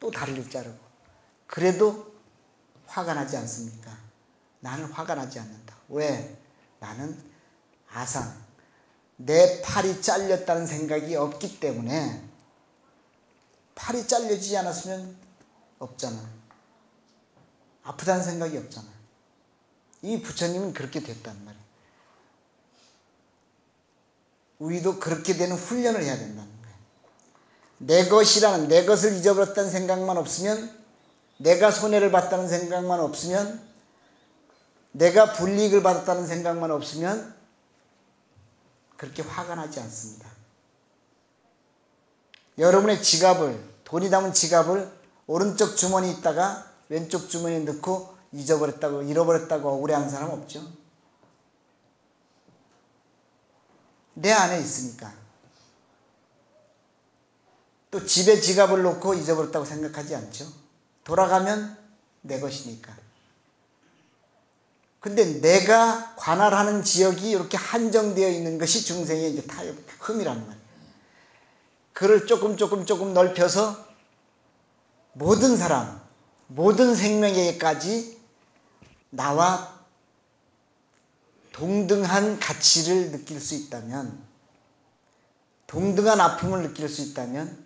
또 다리를 자르고 그래도 화가 나지 않습니까? 나는 화가 나지 않는다. 왜? 나는 아상, 내 팔이 잘렸다는 생각이 없기 때문에 팔이 잘려지지 않았으면 없잖아. 아프다는 생각이 없잖아. 이 부처님은 그렇게 됐단 말이에요. 우리도 그렇게 되는 훈련을 해야 된다는 거예요. 내 것이라는, 내 것을 잊어버렸다는 생각만 없으면, 내가 손해를 봤다는 생각만 없으면, 내가 불이익을 받았다는 생각만 없으면 그렇게 화가 나지 않습니다. 여러분의 지갑을, 돈이 담은 지갑을 오른쪽 주머니에 있다가 왼쪽 주머니에 넣고 잃어버렸다고 억울해하는 사람 없죠? 내 안에 있으니까. 또 집에 지갑을 놓고 잊어버렸다고 생각하지 않죠? 돌아가면 내 것이니까. 근데 내가 관할하는 지역이 이렇게 한정되어 있는 것이 중생의 이제 흠이란 말이에요. 그를 조금 넓혀서 모든 사람, 모든 생명에게까지 나와 동등한 가치를 느낄 수 있다면, 동등한 아픔을 느낄 수 있다면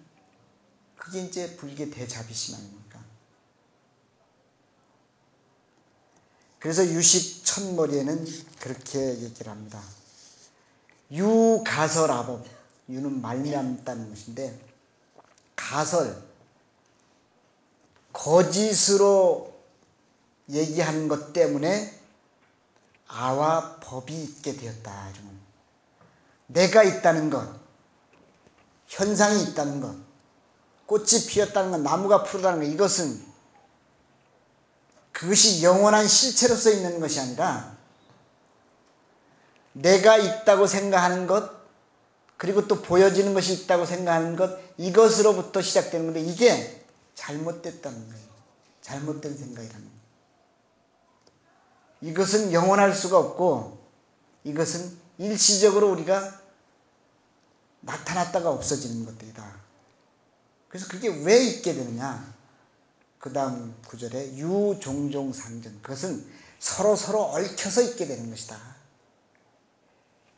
그게 이제 불교 대자비심 아닙니까? 그래서 유식 첫머리에는 그렇게 얘기를 합니다. 유가설아법, 유는 말미암다는 것인데, 가설, 거짓으로 얘기하는 것 때문에 아와 법이 있게 되었다. 이러면 내가 있다는 것, 현상이 있다는 것, 꽃이 피었다는 것, 나무가 푸르다는 것, 이것은 그것이 영원한 실체로서 있는 것이 아니라 내가 있다고 생각하는 것, 그리고 또 보여지는 것이 있다고 생각하는 것, 이것으로부터 시작되는 건데 이게 잘못됐다는 거예요. 잘못된 생각이라는 거예요. 이것은 영원할 수가 없고 이것은 일시적으로 우리가 나타났다가 없어지는 것들이다. 그래서 그게 왜 있게 되느냐? 그 다음 구절에 유종종상전, 그것은 서로 얽혀서 있게 되는 것이다.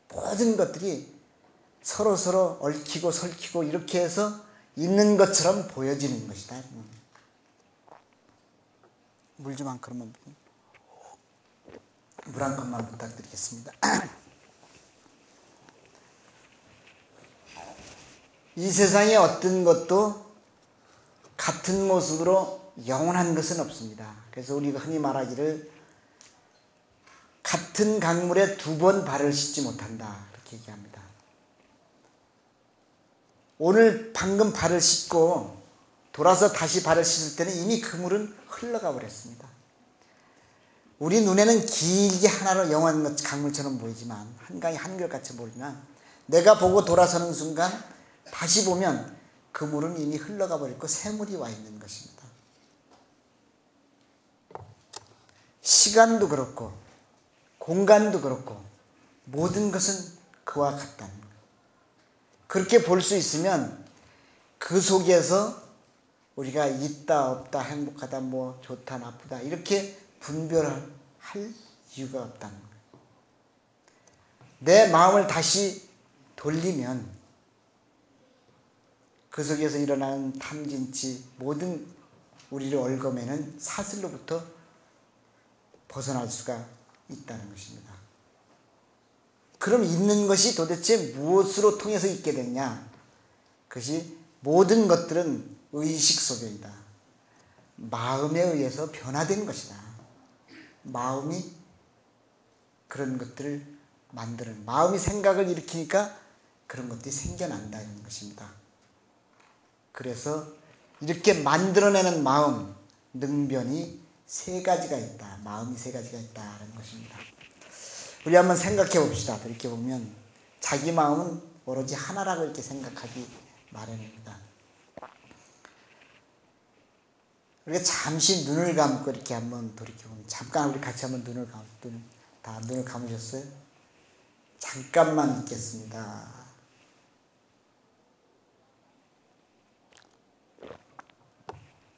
모든 것들이 서로 얽히고 설키고 이렇게 해서 있는 것처럼 보여지는 것이다. 물 좀 한 컵만, 물 한 컵만 부탁드리겠습니다. 이 세상에 어떤 것도 같은 모습으로 영원한 것은 없습니다. 그래서 우리가 흔히 말하기를 같은 강물에 2번 발을 씻지 못한다, 이렇게 얘기합니다. 오늘 방금 발을 씻고 돌아서 다시 발을 씻을 때는 이미 그 물은 흘러가 버렸습니다. 우리 눈에는 길게 하나로 영원한 강물처럼 보이지만, 한강이 한결같이 보이지만 내가 보고 돌아서는 순간 다시 보면 그 물은 이미 흘러가 버렸고 새물이 와 있는 것입니다. 시간도 그렇고 공간도 그렇고 모든 것은 그와 같다는 거예요. 그렇게 볼 수 있으면 그 속에서 우리가 있다 없다, 행복하다, 뭐 좋다 나쁘다 이렇게 분별할 이유가 없다는 거예요. 내 마음을 다시 돌리면 그 속에서 일어나는 탐진치, 모든 우리를 얽어매는 사슬로부터 벗어날 수가 있다는 것입니다. 그럼 있는 것이 도대체 무엇으로 통해서 있게 됐냐? 그것이 모든 것들은 의식 속에 있다. 마음에 의해서 변화된 것이다. 마음이 그런 것들을 만드는, 마음이 생각을 일으키니까 그런 것들이 생겨난다는 것입니다. 그래서 이렇게 만들어내는 마음, 능변이 3가지가 있다. 마음이 3가지가 있다는 것입니다. 우리 한번 생각해 봅시다. 이렇게 보면 자기 마음은 오로지 하나라고 이렇게 생각하기 마련입니다. 우리가 잠시 눈을 감고 이렇게 한번 돌이켜보면, 잠깐 우리 같이 한번 눈을 감으셨어요? 잠깐만 있겠습니다.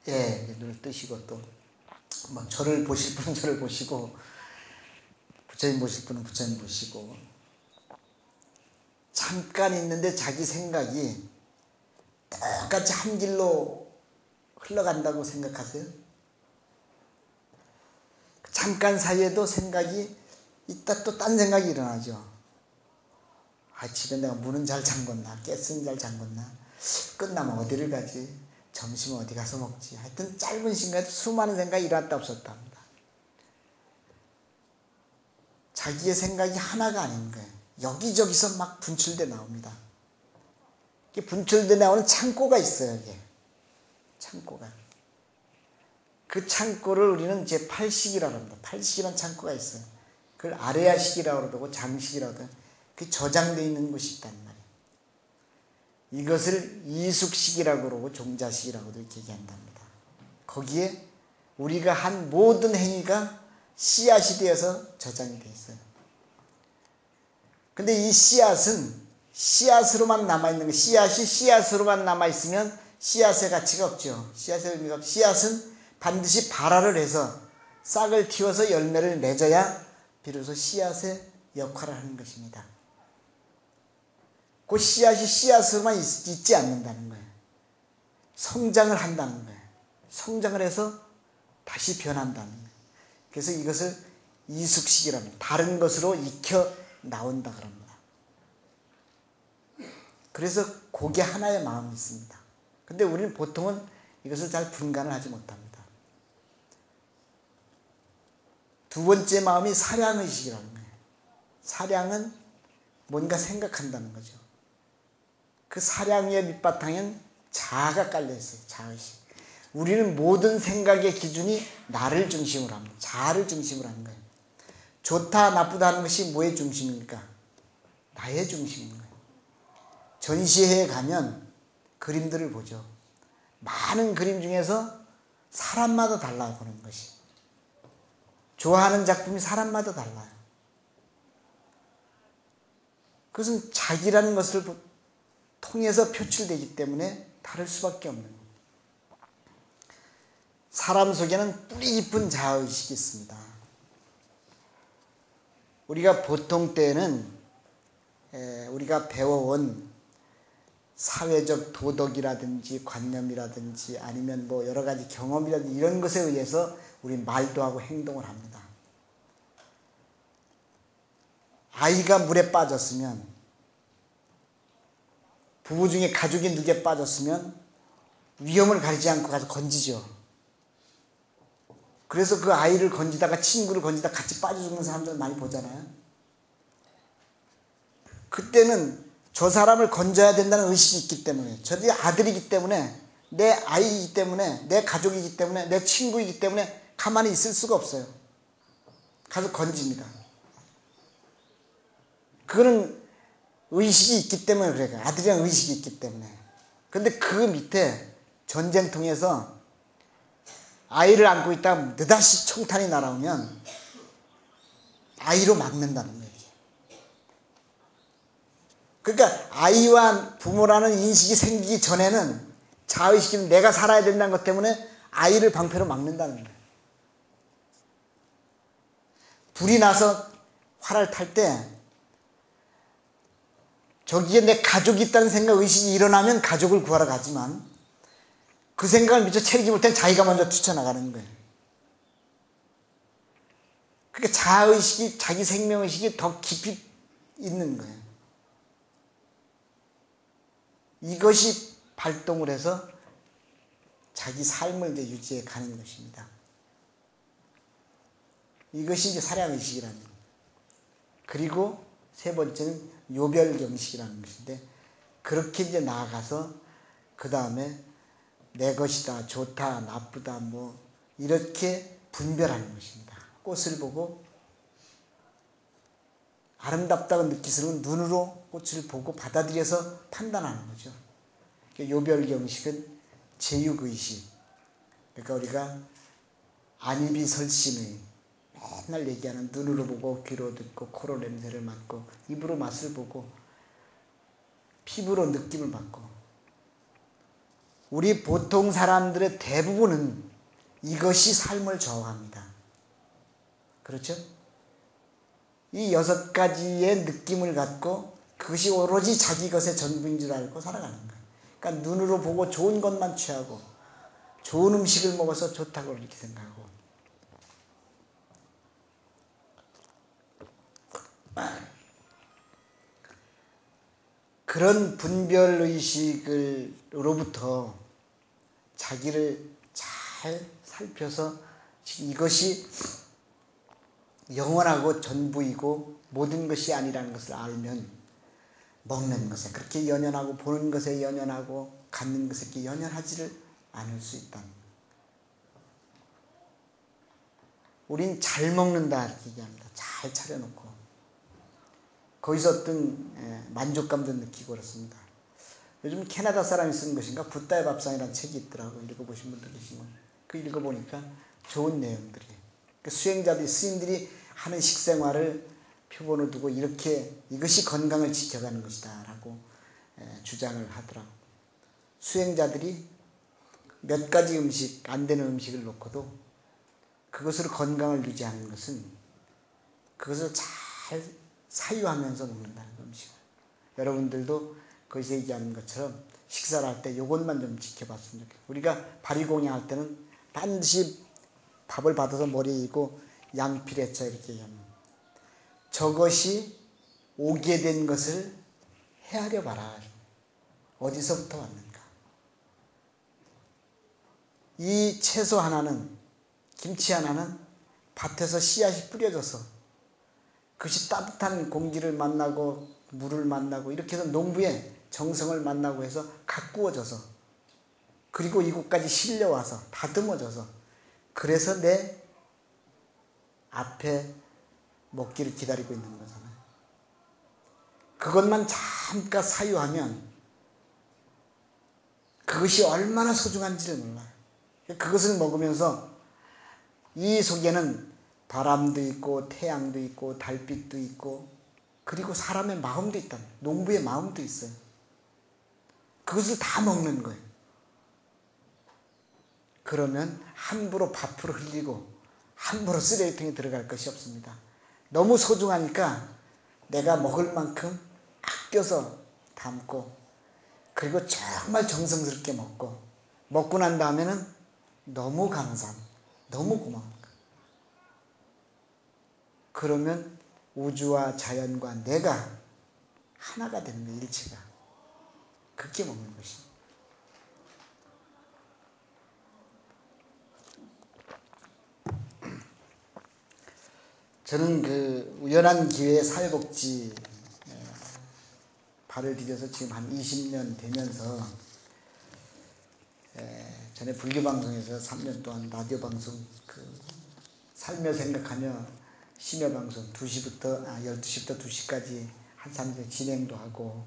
예, 눈을 뜨시고 또 뭐 저를 보실 분은 저를 보시고, 부처님 보실 분은 부처님 보시고, 잠깐 있는데 자기 생각이 똑같이 한 길로 흘러간다고 생각하세요? 잠깐 사이에도 생각이 있다 또 딴 생각이 일어나죠. 집에 내가 문은 잘 잠궜나, 가스는 잘 잠궜나, 끝나면 어디를 가지, 점심은 어디 가서 먹지, 하여튼 짧은 시간에 수많은 생각이 일어났다 없었다 합니다. 자기의 생각이 하나가 아닌 거예요. 여기저기서 막 분출돼 나옵니다. 이게 분출돼 나오는 창고가 있어요. 이게 창고가. 그 창고를 우리는 이제 팔식이라고 합니다. 팔식이라는 창고가 있어요. 그걸 아레아식이라고 그러고 장식이라고 그러고, 그 저장되어 있는 곳이 있단 말이에요. 이것을 이숙식이라고 그러고 종자식이라고도 이렇게 얘기한답니다. 거기에 우리가 한 모든 행위가 씨앗이 되어서 저장이 되어 있어요. 근데 이 씨앗은 씨앗으로만 남아있는 거, 씨앗이 씨앗으로만 남아있으면 씨앗의 가치가 없죠. 씨앗의 의미가 없죠. 씨앗은 반드시 발화를 해서 싹을 틔워서 열매를 맺어야 비로소 씨앗의 역할을 하는 것입니다. 그 씨앗이 씨앗으로만 있지 않는다는 거예요. 성장을 한다는 거예요. 성장을 해서 다시 변한다는 거예요. 그래서 이것을 이숙식이라는 거예요. 다른 것으로 익혀 나온다 그럽니다. 그래서 그게 하나의 마음이 있습니다. 근데 우리는 보통은 이것을 잘 분간을 하지 못합니다. 2번째 마음이 사량의식이라는 거예요. 사량은 뭔가 생각한다는 거죠. 그 사량의 밑바탕엔 자아가 깔려있어요. 자아의식. 우리는 모든 생각의 기준이 나를 중심으로 합니다. 자아를 중심으로 하는 거예요. 좋다 나쁘다 하는 것이 뭐의 중심입니까? 나의 중심인 거예요. 전시회에 가면 그림들을 보죠. 많은 그림 중에서 사람마다 달라요, 보는 것이. 좋아하는 작품이 사람마다 달라요. 그것은 자기라는 것을 통해서 표출되기 때문에 다를 수밖에 없는 거예요. 사람 속에는 뿌리 깊은 자아의식이 있습니다. 우리가 보통 때에는 우리가 배워온 사회적 도덕이라든지 관념이라든지 아니면 뭐 여러 가지 경험이라든지 이런 것에 의해서 우리 말도 하고 행동을 합니다. 아이가 물에 빠졌으면, 부부 중에 가족이 누구에 빠졌으면 위험을 가리지 않고 가서 건지죠. 그래서 그 아이를 건지다가 친구를 건지다가 같이 빠져 죽는 사람들 많이 보잖아요. 그때는 저 사람을 건져야 된다는 의식이 있기 때문에, 저들이 아들이기 때문에, 내 아이이기 때문에, 내 가족이기 때문에, 내 친구이기 때문에 가만히 있을 수가 없어요. 가서 건집니다. 그거는 의식이 있기 때문에 그래요. 아들이랑 의식이 있기 때문에. 근데 그 밑에 전쟁통에서 아이를 안고 있다가 느닷이 총탄이 날아오면 아이로 막는다는 거예요. 그러니까 아이와 부모라는 인식이 생기기 전에는 자의식은 내가 살아야 된다는 것 때문에 아이를 방패로 막는다는 거예요. 불이 나서 활을 탈 때 저기에 내 가족이 있다는 생각, 의식이 일어나면 가족을 구하러 가지만 그 생각을 미처 채우지 못하면 자기가 먼저 뛰쳐나가는 거예요. 그러니까 자아의식이, 자기 생명의식이 더 깊이 있는 거예요. 이것이 발동을 해서 자기 삶을 이제 유지해 가는 것입니다. 이것이 이제 사량의식이라는 거예요. 그리고 세 번째는 요별경식이라는 것인데, 그렇게 이제 나아가서 그 다음에 내 것이다, 좋다, 나쁘다, 뭐 이렇게 분별하는 것입니다. 꽃을 보고 아름답다고 느끼는 눈으로 꽃을 보고 받아들여서 판단하는 거죠. 요별경식은 제육의식, 그러니까 우리가 안입이설심의 맨날 얘기하는 눈으로 보고 귀로 듣고 코로 냄새를 맡고 입으로 맛을 보고 피부로 느낌을 받고, 우리 보통 사람들의 대부분은 이것이 삶을 좌우합니다. 그렇죠? 이 6가지의 느낌을 갖고 그것이 오로지 자기 것의 전부인 줄 알고 살아가는 거예요. 그러니까 눈으로 보고 좋은 것만 취하고 좋은 음식을 먹어서 좋다고 이렇게 생각하고, 그런 분별의식으로부터 자기를 잘 살펴서 이것이 영원하고 전부이고 모든 것이 아니라는 것을 알면 먹는 것에 그렇게 연연하고 보는 것에 연연하고 갖는 것에 그렇게 연연하지를 않을 수 있다는 거예요. 우린 잘 먹는다 이렇게 얘기합니다. 잘 차려놓고 거기서 어떤 만족감도 느끼고 그렇습니다. 요즘 캐나다 사람이 쓴 것인가, 붓다의 밥상이라는 책이 있더라고요. 읽어보신 분들 계시면. 그 읽어보니까 좋은 내용들이에요. 그 수행자들이, 스님들이 하는 식생활을 표본을 두고 이렇게 이것이 건강을 지켜가는 것이다 라고 주장을 하더라고요. 수행자들이 몇 가지 음식, 안 되는 음식을 놓고도 그것으로 건강을 유지하는 것은 그것을 잘 사유하면서 먹는다는 음식을. 여러분들도 거기서 얘기하는 것처럼 식사를 할 때 이것만 좀 지켜봤으면 좋겠어요. 우리가 바리공양할 때는 반드시 밥을 받아서 머리에 이고 양필해쳐 이렇게 얘기합니다. 저것이 오게 된 것을 헤아려 봐라. 어디서부터 왔는가. 이 채소 하나는, 김치 하나는 밭에서 씨앗이 뿌려져서 그것이 따뜻한 공기를 만나고 물을 만나고 이렇게 해서 농부의 정성을 만나고 해서 가꾸어져서, 그리고 이곳까지 실려와서 다듬어져서, 그래서 내 앞에 먹기를 기다리고 있는 거잖아요. 그것만 잠깐 사유하면 그것이 얼마나 소중한지를 몰라요. 그것을 먹으면서 이 속에는 바람도 있고 태양도 있고 달빛도 있고 그리고 사람의 마음도 있다. 농부의 마음도 있어요. 그것을 다 먹는 거예요. 그러면 함부로 밥으로 흘리고 함부로 쓰레기통에 들어갈 것이 없습니다. 너무 소중하니까 내가 먹을 만큼 아껴서 담고 그리고 정말 정성스럽게 먹고 난 다음에는 너무 감사함, 너무 고마운 거예요. 그러면 우주와 자연과 내가 하나가 되는 거예요. 일체가. 그렇게 먹는 것입니다. 저는 그 우연한 기회에 사회복지 발을 디뎌서 지금 한 20년 되면서 전에 불교방송에서 3년 동안 라디오 방송 그 살며 생각하며 심야 방송 12시부터 2시까지 한 3년 진행도 하고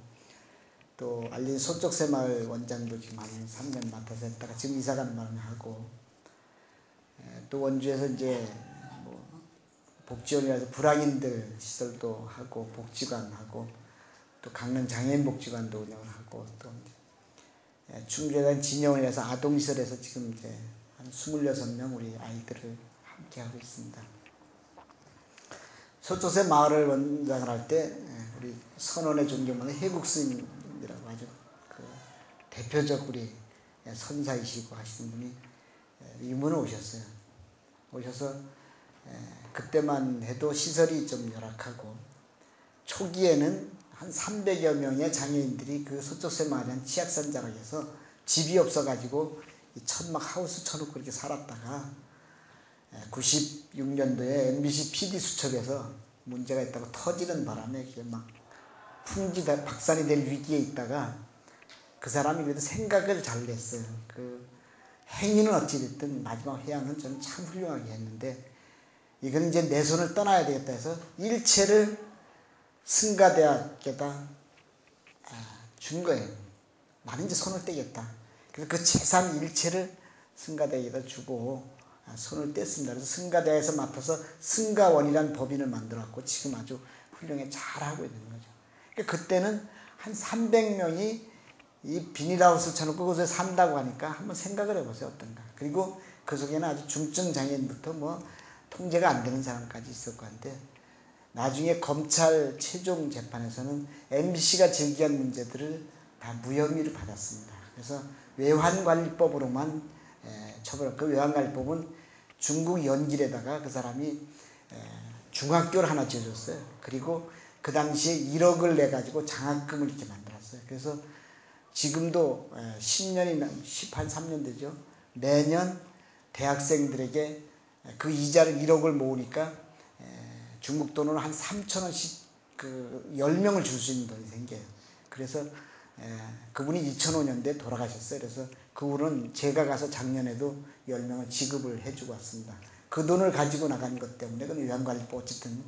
또 알린 소쩍새마을 원장도 지금 한 3년 맡아서 했다가 지금 이사가는 바람에 하고 또 원주에서 이제 복지원이라서 불황인들 시설도 하고 복지관 하고 또 강릉 장애인 복지관도 운영을 하고 또 충주에는 진영원이라서 아동시설에서 지금 이제 한 26명 우리 아이들을 함께 하고 있습니다. 소초새 마을을 원장을 할 때 우리 선원의 존경하는 해국 스님이라고 아주 그 대표적 우리 선사이시고 하시는 분이 이문에 오셨어요. 오셔서 그때만 해도 시설이 좀 열악하고 초기에는 한 300여 명의 장애인들이 그 소초새 마을에 한 치악산 자락에서 집이 없어가지고 이 천막 하우스 쳐놓고 그렇게 살았다가 96년도에 MBC PD 수첩에서 문제가 있다고 터지는 바람에 이게 막 박산이 될 위기에 있다가 그 사람이 그래도 생각을 잘 냈어요. 그 행위는 어찌됐든 마지막 회양은 저는 참 훌륭하게 했는데 이거는 이제 내 손을 떠나야 되겠다 해서 일체를 승가대학에다 준 거예요. 나는 이제 손을 떼겠다. 그래서 그 재산 일체를 승가대학에다 주고 손을 뗐습니다. 그래서 승가대학에서 맡아서 승가원이라는 법인을 만들었고 지금 아주 훌륭하게 잘하고 있는 거죠. 그러니까 그때는 한 300명이 이 비닐하우스를 쳐놓고 그곳에 산다고 하니까 한번 생각을 해보세요. 어떤가. 그리고 그 속에는 아주 중증 장애인부터 뭐 통제가 안 되는 사람까지 있었고 한데 나중에 검찰 최종 재판에서는 MBC가 제기한 문제들을 다 무혐의를 받았습니다. 그래서 외환관리법으로만 처벌. 그 외환관리법은 중국 연길에다가 그 사람이 중학교를 하나 지어줬어요. 그리고 그 당시에 1억을 내가지고 장학금을 이렇게 만들었어요. 그래서 지금도 10년이 13년 되죠. 매년 대학생들에게 그 이자를 1억을 모으니까 중국 돈으로 한 3,000원씩 그 10명을 줄 수 있는 돈이 생겨요. 그래서 그분이 2005년도에 돌아가셨어요. 그래서 그분은 제가 가서 작년에도 10명을 지급을 해주고 왔습니다. 그 돈을 가지고 나간 것 때문에 그건 위안관리법 어쨌든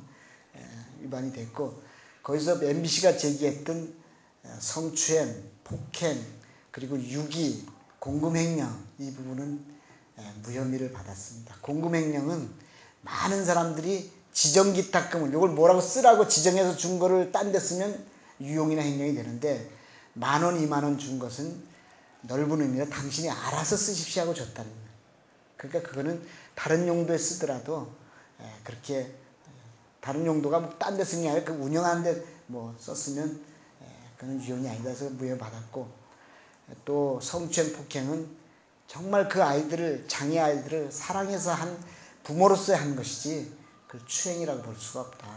위반이 됐고 거기서 MBC가 제기했던 성추행, 폭행, 그리고 유기, 공금횡령 이 부분은 무혐의를 받았습니다. 공금횡령은 많은 사람들이 지정기탁금을 이걸 뭐라고 쓰라고 지정해서 준 거를 딴 데 쓰면 유용이나 횡령이 되는데 10,000원, 20,000원 준 것은 넓은 의미로 당신이 알아서 쓰십시오 하고 줬다는 거예요. 그러니까 그거는 다른 용도에 쓰더라도 그렇게 다른 용도가 뭐 딴 데 쓰는 게 아니라 그 운영하는데 뭐 썼으면 그건 유용이 아니다 해서 무혐의받았고 또 성추행 폭행은 정말 그 아이들을 장애 아이들을 사랑해서 한 부모로서의 한 것이지 그 추행이라고 볼 수가 없다.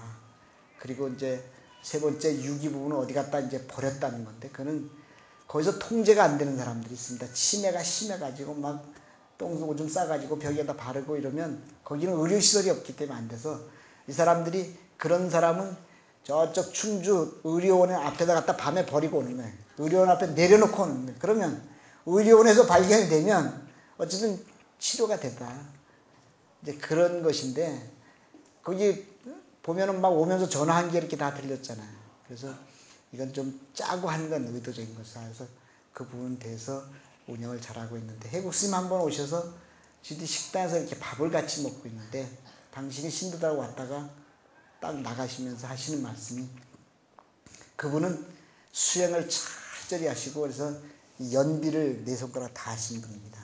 그리고 이제 세 번째 유기 부분은 어디 갖다 이제 버렸다는 건데 그거는 거기서 통제가 안 되는 사람들이 있습니다. 치매가 심해가지고 막 똥오줌 싸가지고 벽에다 바르고 이러면 거기는 의료시설이 없기 때문에 안 돼서 이 사람들이 그런 사람은 저쪽 충주 의료원의 앞에다 갖다 밤에 버리고 오는 거예요. 의료원 앞에 내려놓고 오는 거예요. 그러면 의료원에서 발견이 되면 어쨌든 치료가 됐다. 이제 그런 것인데 거기 보면은 막 오면서 전화 한 개 이렇게 다 들렸잖아요. 그래서 이건 좀 짜고 한 건 의도적인 것이다. 그래서 그 부분에 대해서 운영을 잘하고 있는데, 해국 스님 한 번 오셔서 저희 식당에서 이렇게 밥을 같이 먹고 있는데, 당신이 신도다고 왔다가 딱 나가시면서 하시는 말씀이, 그분은 수행을 철저히 하시고, 그래서 연비를 네 손가락 다 하신 분입니다.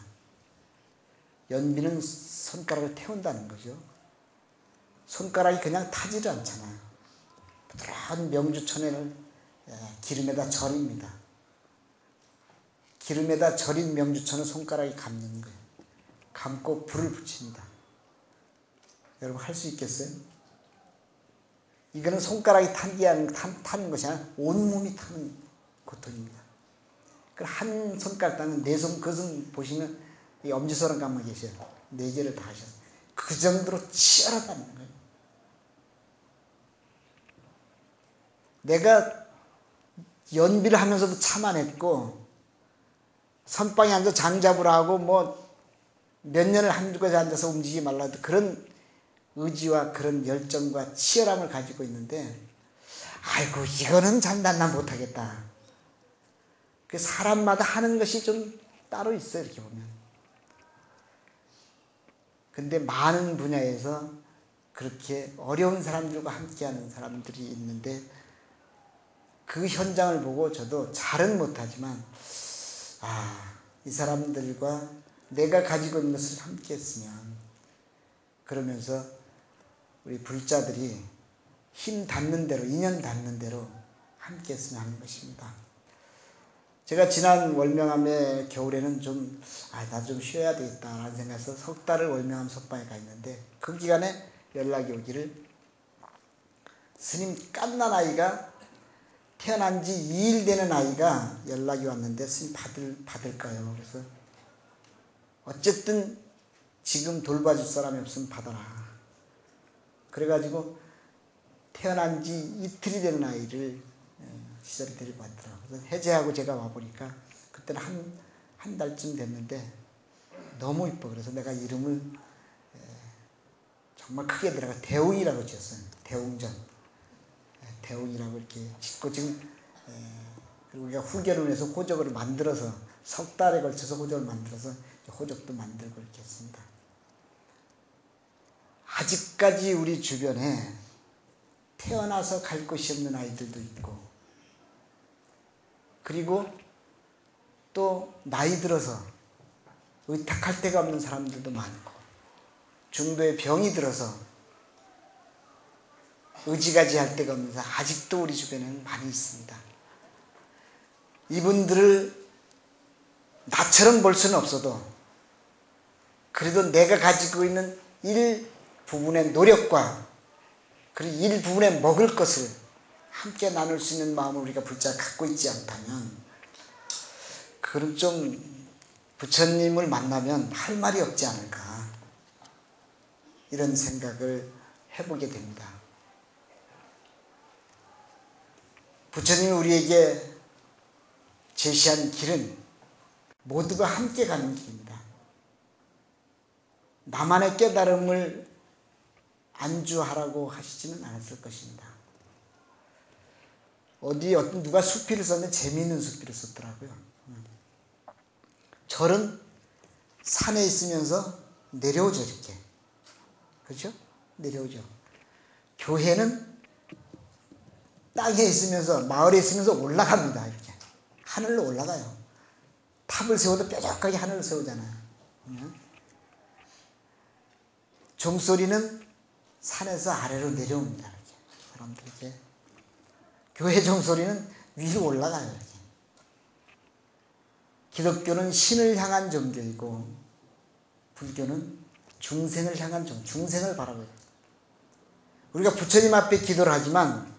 연비는 손가락을 태운다는 거죠. 손가락이 그냥 타지를 않잖아요. 부드러운 명주천연을 기름에다 절입니다. 기름에다 절인 명주천을 손가락이 감는 거예요. 감고 불을 붙입니다. 여러분 할 수 있겠어요? 이거는 손가락이 타는 것이 아니라 온몸이 타는 고통입니다. 한 손가락 따는 네 손, 그 손 보시면 이 엄지손가락 감아 계셔요. 네 개를 다 하셨어요. 그 정도로 치열하다는 거예요. 내가 연비를 하면서도 참아냈고, 선방에 앉아 장잡으라 하고 뭐 몇 년을 한두 곳에 앉아서 움직이지 말라도 그런 의지와 그런 열정과 치열함을 가지고 있는데, 아이고 이거는 난 못하겠다. 그 사람마다 하는 것이 좀 따로 있어요, 이렇게 보면. 근데 많은 분야에서 그렇게 어려운 사람들과 함께하는 사람들이 있는데, 그 현장을 보고 저도 잘은 못하지만, 이 사람들과 내가 가지고 있는 것을 함께 했으면, 그러면서 우리 불자들이 힘 닿는 대로, 인연 닿는 대로 함께 했으면 하는 것입니다. 제가 지난 월명암의 겨울에는 나도 좀 쉬어야 되겠다라는 생각에서 석 달을 월명암 석방에 가 있는데, 그 기간에 연락이 오기를, 스님 갓난 아이가, 태어난 지 2일 되는 아이가 연락이 왔는데 스님 받을까요? 그래서 어쨌든 지금 돌봐줄 사람이 없으면 받아라. 그래가지고 태어난 지 이틀이 되는 아이를 시설에 데리고 왔더라고요. 그래서 해제하고 제가 와보니까 그때는 한 달쯤 됐는데 너무 이뻐. 그래서 내가 이름을 정말 크게 들어가 대웅이라고 지었어요. 대웅전. 대웅이라고 이렇게 짓고, 지금 그리고 우리가 후견을 해서 호적을 만들어서 석 달에 걸쳐서 호적을 만들어서 호적도 만들고 이렇게 했습니다. 아직까지 우리 주변에 태어나서 갈 곳이 없는 아이들도 있고, 그리고 또 나이 들어서 의탁할 데가 없는 사람들도 많고, 중도에 병이 들어서 의지가지할 데가 없는 사람 아직도 우리 주변에는 많이 있습니다. 이분들을 나처럼 볼 수는 없어도 그래도 내가 가지고 있는 일부분의 노력과 그리고 일부분의 먹을 것을 함께 나눌 수 있는 마음을 우리가 불자가 갖고 있지 않다면, 그럼 좀 부처님을 만나면 할 말이 없지 않을까, 이런 생각을 해보게 됩니다. 부처님이 우리에게 제시한 길은 모두가 함께 가는 길입니다. 나만의 깨달음을 안주하라고 하시지는 않았을 것입니다. 누가 수필을 썼는데 재미있는 수필을 썼더라고요. 절은 산에 있으면서 내려오죠, 이렇게. 그렇죠? 내려오죠. 교회는 땅에 있으면서, 마을에 있으면서 올라갑니다, 이렇게. 하늘로 올라가요. 탑을 세워도 뾰족하게 하늘을 세우잖아요. 종소리는 산에서 아래로 내려옵니다, 이렇게. 사람들에게. 교회 종소리는 위로 올라가요, 이렇게. 기독교는 신을 향한 종교이고, 불교는 중생을 향한 중생을 바라보고 있어요. 우리가 부처님 앞에 기도를 하지만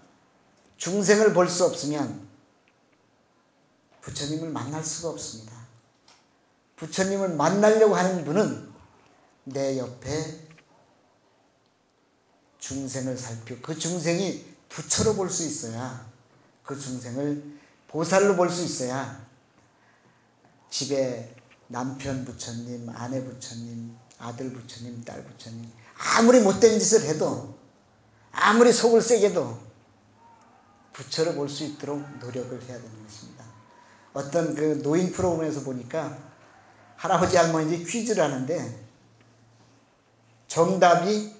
중생을 볼 수 없으면 부처님을 만날 수가 없습니다. 부처님을 만나려고 하는 분은 내 옆에 중생을 살피고, 그 중생이 부처로 볼 수 있어야, 그 중생을 보살로 볼 수 있어야 집에 남편 부처님, 아내 부처님, 아들 부처님, 딸 부처님, 아무리 못된 짓을 해도, 아무리 속을 세게도 부처를 볼 수 있도록 노력을 해야 되는 것입니다. 어떤 그 노인 프로그램에서 보니까 할아버지 할머니들이 퀴즈를 하는데 정답이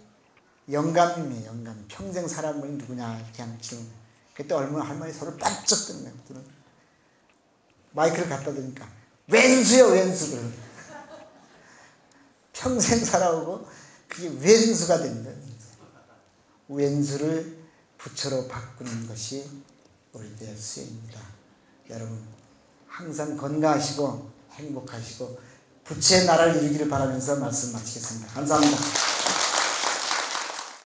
영감님이에요. 영감. 평생 살아본 분이 누구냐 이렇게 하는 질문. 그때 얼마나 할머니 서로 깜짝 뜨는 거예요. 마이크를 갖다 드니까 왼수요 왼수를. 평생 살아오고 그게 왼수가 된 거예요. 왼수를 부처로 바꾸는 것이 우리들의 수행입니다. 여러분 항상 건강하시고 행복하시고 부처의 나라를 이루기를 바라면서 말씀 마치겠습니다. 감사합니다.